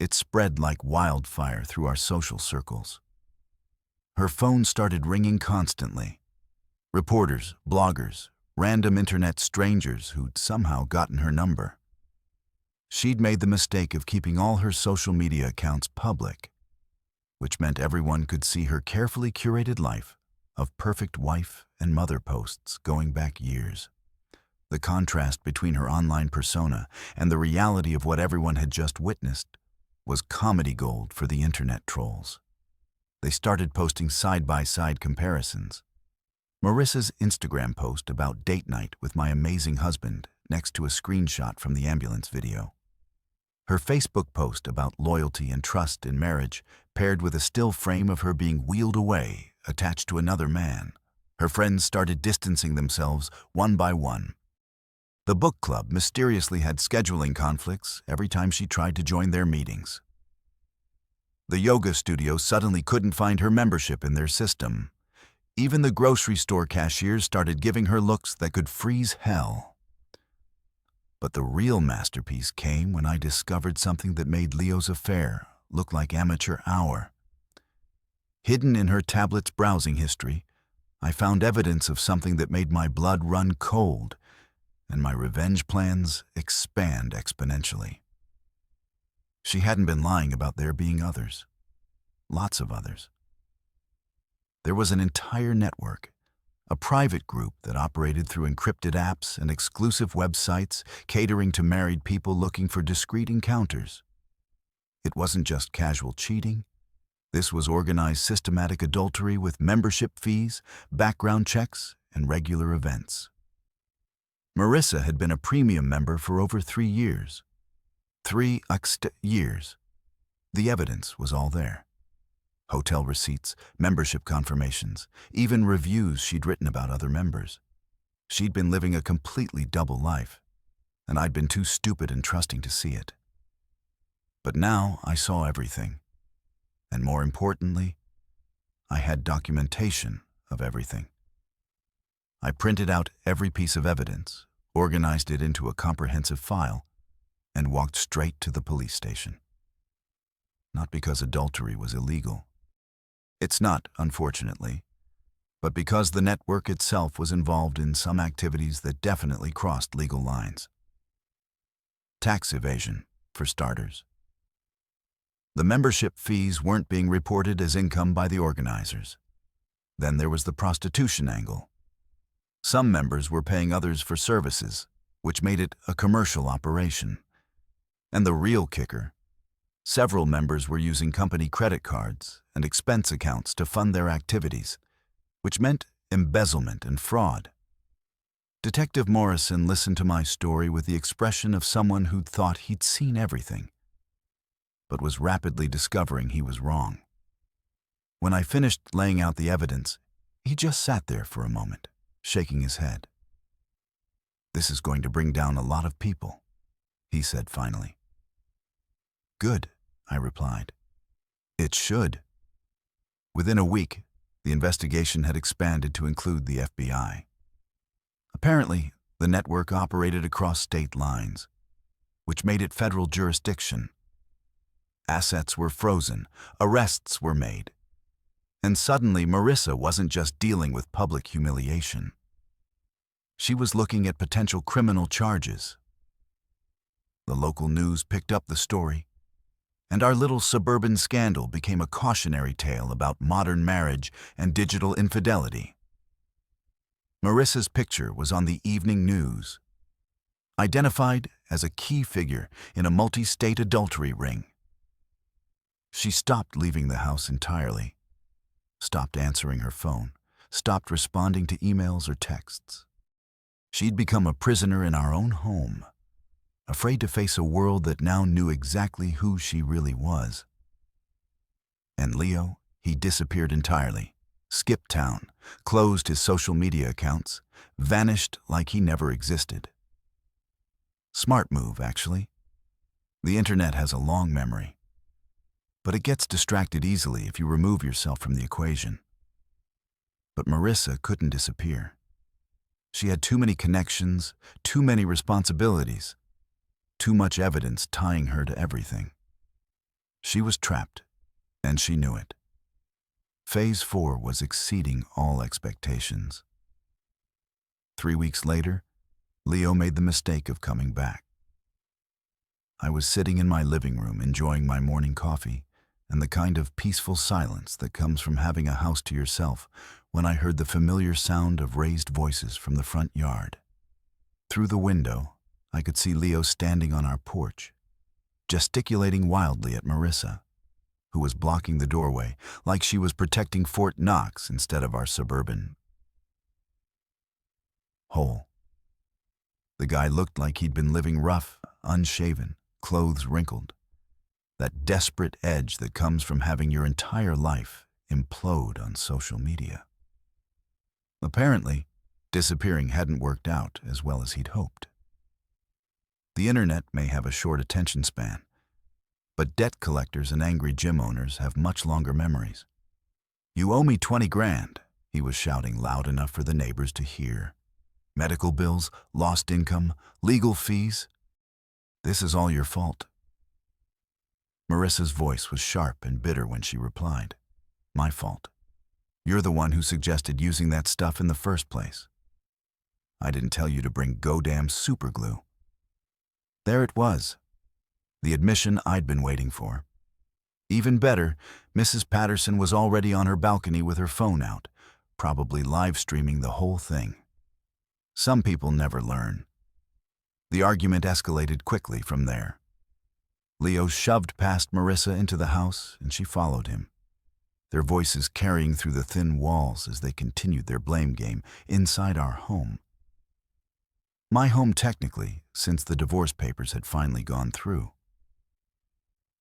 it spread like wildfire through our social circles. Her phone started ringing constantly. Reporters, bloggers, random internet strangers who'd somehow gotten her number. She'd made the mistake of keeping all her social media accounts public, which meant everyone could see her carefully curated life of perfect wife and mother posts going back years. The contrast between her online persona and the reality of what everyone had just witnessed was comedy gold for the internet trolls. They started posting side-by-side comparisons. Marissa's Instagram post about date night with my amazing husband next to a screenshot from the ambulance video. Her Facebook post about loyalty and trust in marriage paired with a still frame of her being wheeled away, attached to another man. Her friends started distancing themselves one by one. The book club mysteriously had scheduling conflicts every time she tried to join their meetings. The yoga studio suddenly couldn't find her membership in their system. Even the grocery store cashiers started giving her looks that could freeze hell. But the real masterpiece came when I discovered something that made Leo's affair look like amateur hour. Hidden in her tablet's browsing history, I found evidence of something that made my blood run cold and my revenge plans expand exponentially. She hadn't been lying about there being others. Lots of others. There was an entire network, a private group that operated through encrypted apps and exclusive websites catering to married people looking for discreet encounters. It wasn't just casual cheating. This was organized systematic adultery with membership fees, background checks, and regular events. Marissa had been a premium member for over 3 years. 3 years. The evidence was all there. Hotel receipts, membership confirmations, even reviews she'd written about other members. She'd been living a completely double life, and I'd been too stupid and trusting to see it. But now I saw everything. And more importantly, I had documentation of everything. I printed out every piece of evidence, organized it into a comprehensive file, and walked straight to the police station. Not because adultery was illegal. It's not, unfortunately, but because the network itself was involved in some activities that definitely crossed legal lines. Tax evasion, for starters. The membership fees weren't being reported as income by the organizers. Then there was the prostitution angle. Some members were paying others for services, which made it a commercial operation. And the real kicker, several members were using company credit cards and expense accounts to fund their activities, which meant embezzlement and fraud. Detective Morrison listened to my story with the expression of someone who'd thought he'd seen everything. but was rapidly discovering he was wrong. When I finished laying out the evidence, he just sat there for a moment, shaking his head. "This is going to bring down a lot of people," he said finally. "Good," I replied. "It should." Within a week, the investigation had expanded to include the FBI. Apparently, the network operated across state lines, which made it federal jurisdiction. Assets were frozen, arrests were made, and suddenly Marissa wasn't just dealing with public humiliation. She was looking at potential criminal charges. The local news picked up the story, and our little suburban scandal became a cautionary tale about modern marriage and digital infidelity. Marissa's picture was on the evening news, identified as a key figure in a multi-state adultery ring. She stopped leaving the house entirely, stopped answering her phone, stopped responding to emails or texts. She'd become a prisoner in our own home, afraid to face a world that now knew exactly who she really was. And Leo, he disappeared entirely, skipped town, closed his social media accounts, vanished like he never existed. Smart move, actually. The internet has a long memory, but it gets distracted easily if you remove yourself from the equation. But Marissa couldn't disappear. She had too many connections, too many responsibilities, too much evidence tying her to everything. She was trapped, and she knew it. Phase 4 was exceeding all expectations. 3 weeks later, Leo made the mistake of coming back. I was sitting in my living room enjoying my morning coffee and the kind of peaceful silence that comes from having a house to yourself when I heard the familiar sound of raised voices from the front yard. Through the window, I could see Leo standing on our porch, gesticulating wildly at Marissa, who was blocking the doorway like she was protecting Fort Knox instead of our suburban hole. The guy looked like he'd been living rough, unshaven, clothes wrinkled. That desperate edge that comes from having your entire life implode on social media. Apparently, disappearing hadn't worked out as well as he'd hoped. The internet may have a short attention span, but debt collectors and angry gym owners have much longer memories. "You owe me 20 grand, he was shouting loud enough for the neighbors to hear. "Medical bills, lost income, legal fees. This is all your fault." Marissa's voice was sharp and bitter when she replied, "My fault. You're the one who suggested using that stuff in the first place. I didn't tell you to bring goddamn superglue." There it was, the admission I'd been waiting for. Even better, Mrs. Patterson was already on her balcony with her phone out, probably live streaming the whole thing. Some people never learn. The argument escalated quickly from there. Leo shoved past Marissa into the house, and she followed him, their voices carrying through the thin walls as they continued their blame game inside our home. My home technically, since the divorce papers had finally gone through.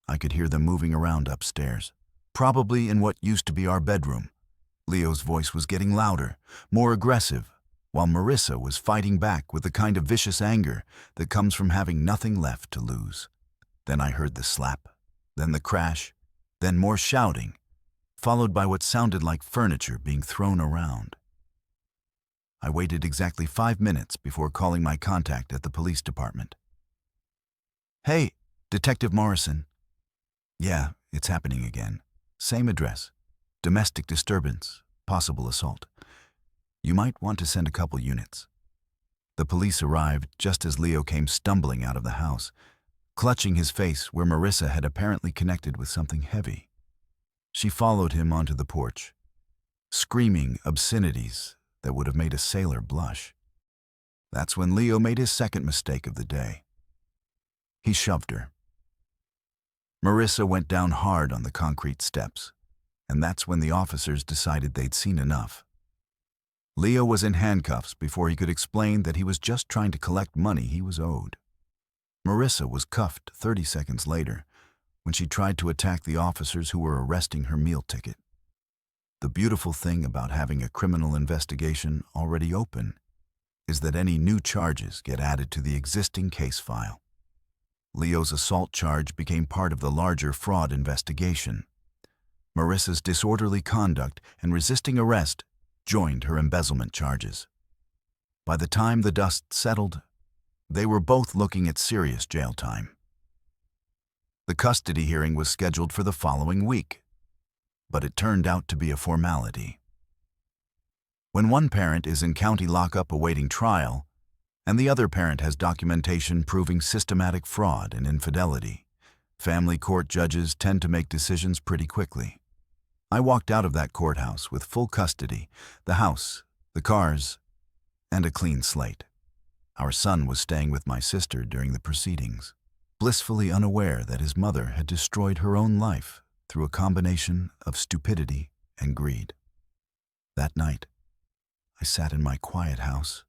I could hear them moving around upstairs, probably in what used to be our bedroom. Leo's voice was getting louder, more aggressive, while Marissa was fighting back with the kind of vicious anger that comes from having nothing left to lose. Then I heard the slap, then the crash, then more shouting, followed by what sounded like furniture being thrown around. I waited exactly 5 minutes before calling my contact at the police department. "Hey, Detective Morrison." "Yeah, it's happening again. Same address. Domestic disturbance, possible assault. You might want to send a couple units." The police arrived just as Leo came stumbling out of the house, clutching his face where Marissa had apparently connected with something heavy. She followed him onto the porch, screaming obscenities that would have made a sailor blush. That's when Leo made his second mistake of the day. He shoved her. Marissa went down hard on the concrete steps, and that's when the officers decided they'd seen enough. Leo was in handcuffs before he could explain that he was just trying to collect money he was owed. Marissa was cuffed 30 seconds later, when she tried to attack the officers who were arresting her meal ticket. The beautiful thing about having a criminal investigation already open is that any new charges get added to the existing case file. Leo's assault charge became part of the larger fraud investigation. Marissa's disorderly conduct and resisting arrest joined her embezzlement charges. By the time the dust settled, they were both looking at serious jail time. The custody hearing was scheduled for the following week, but it turned out to be a formality. When one parent is in county lockup awaiting trial, and the other parent has documentation proving systematic fraud and infidelity, family court judges tend to make decisions pretty quickly. I walked out of that courthouse with full custody, the house, the cars, and a clean slate. Our son was staying with my sister during the proceedings, blissfully unaware that his mother had destroyed her own life through a combination of stupidity and greed. That night, I sat in my quiet house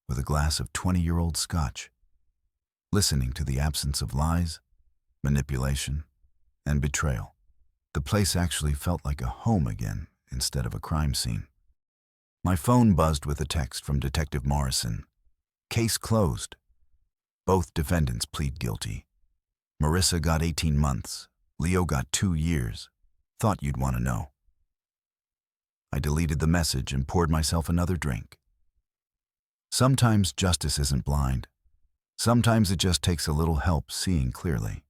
with a glass of 20-year-old scotch, listening to the absence of lies, manipulation, and betrayal. The place actually felt like a home again instead of a crime scene. My phone buzzed with a text from Detective Morrison. Case closed. Both defendants plead guilty. Marissa got 18 months. Leo got 2 years. Thought you'd want to know. I deleted the message and poured myself another drink. Sometimes justice isn't blind. Sometimes it just takes a little help seeing clearly.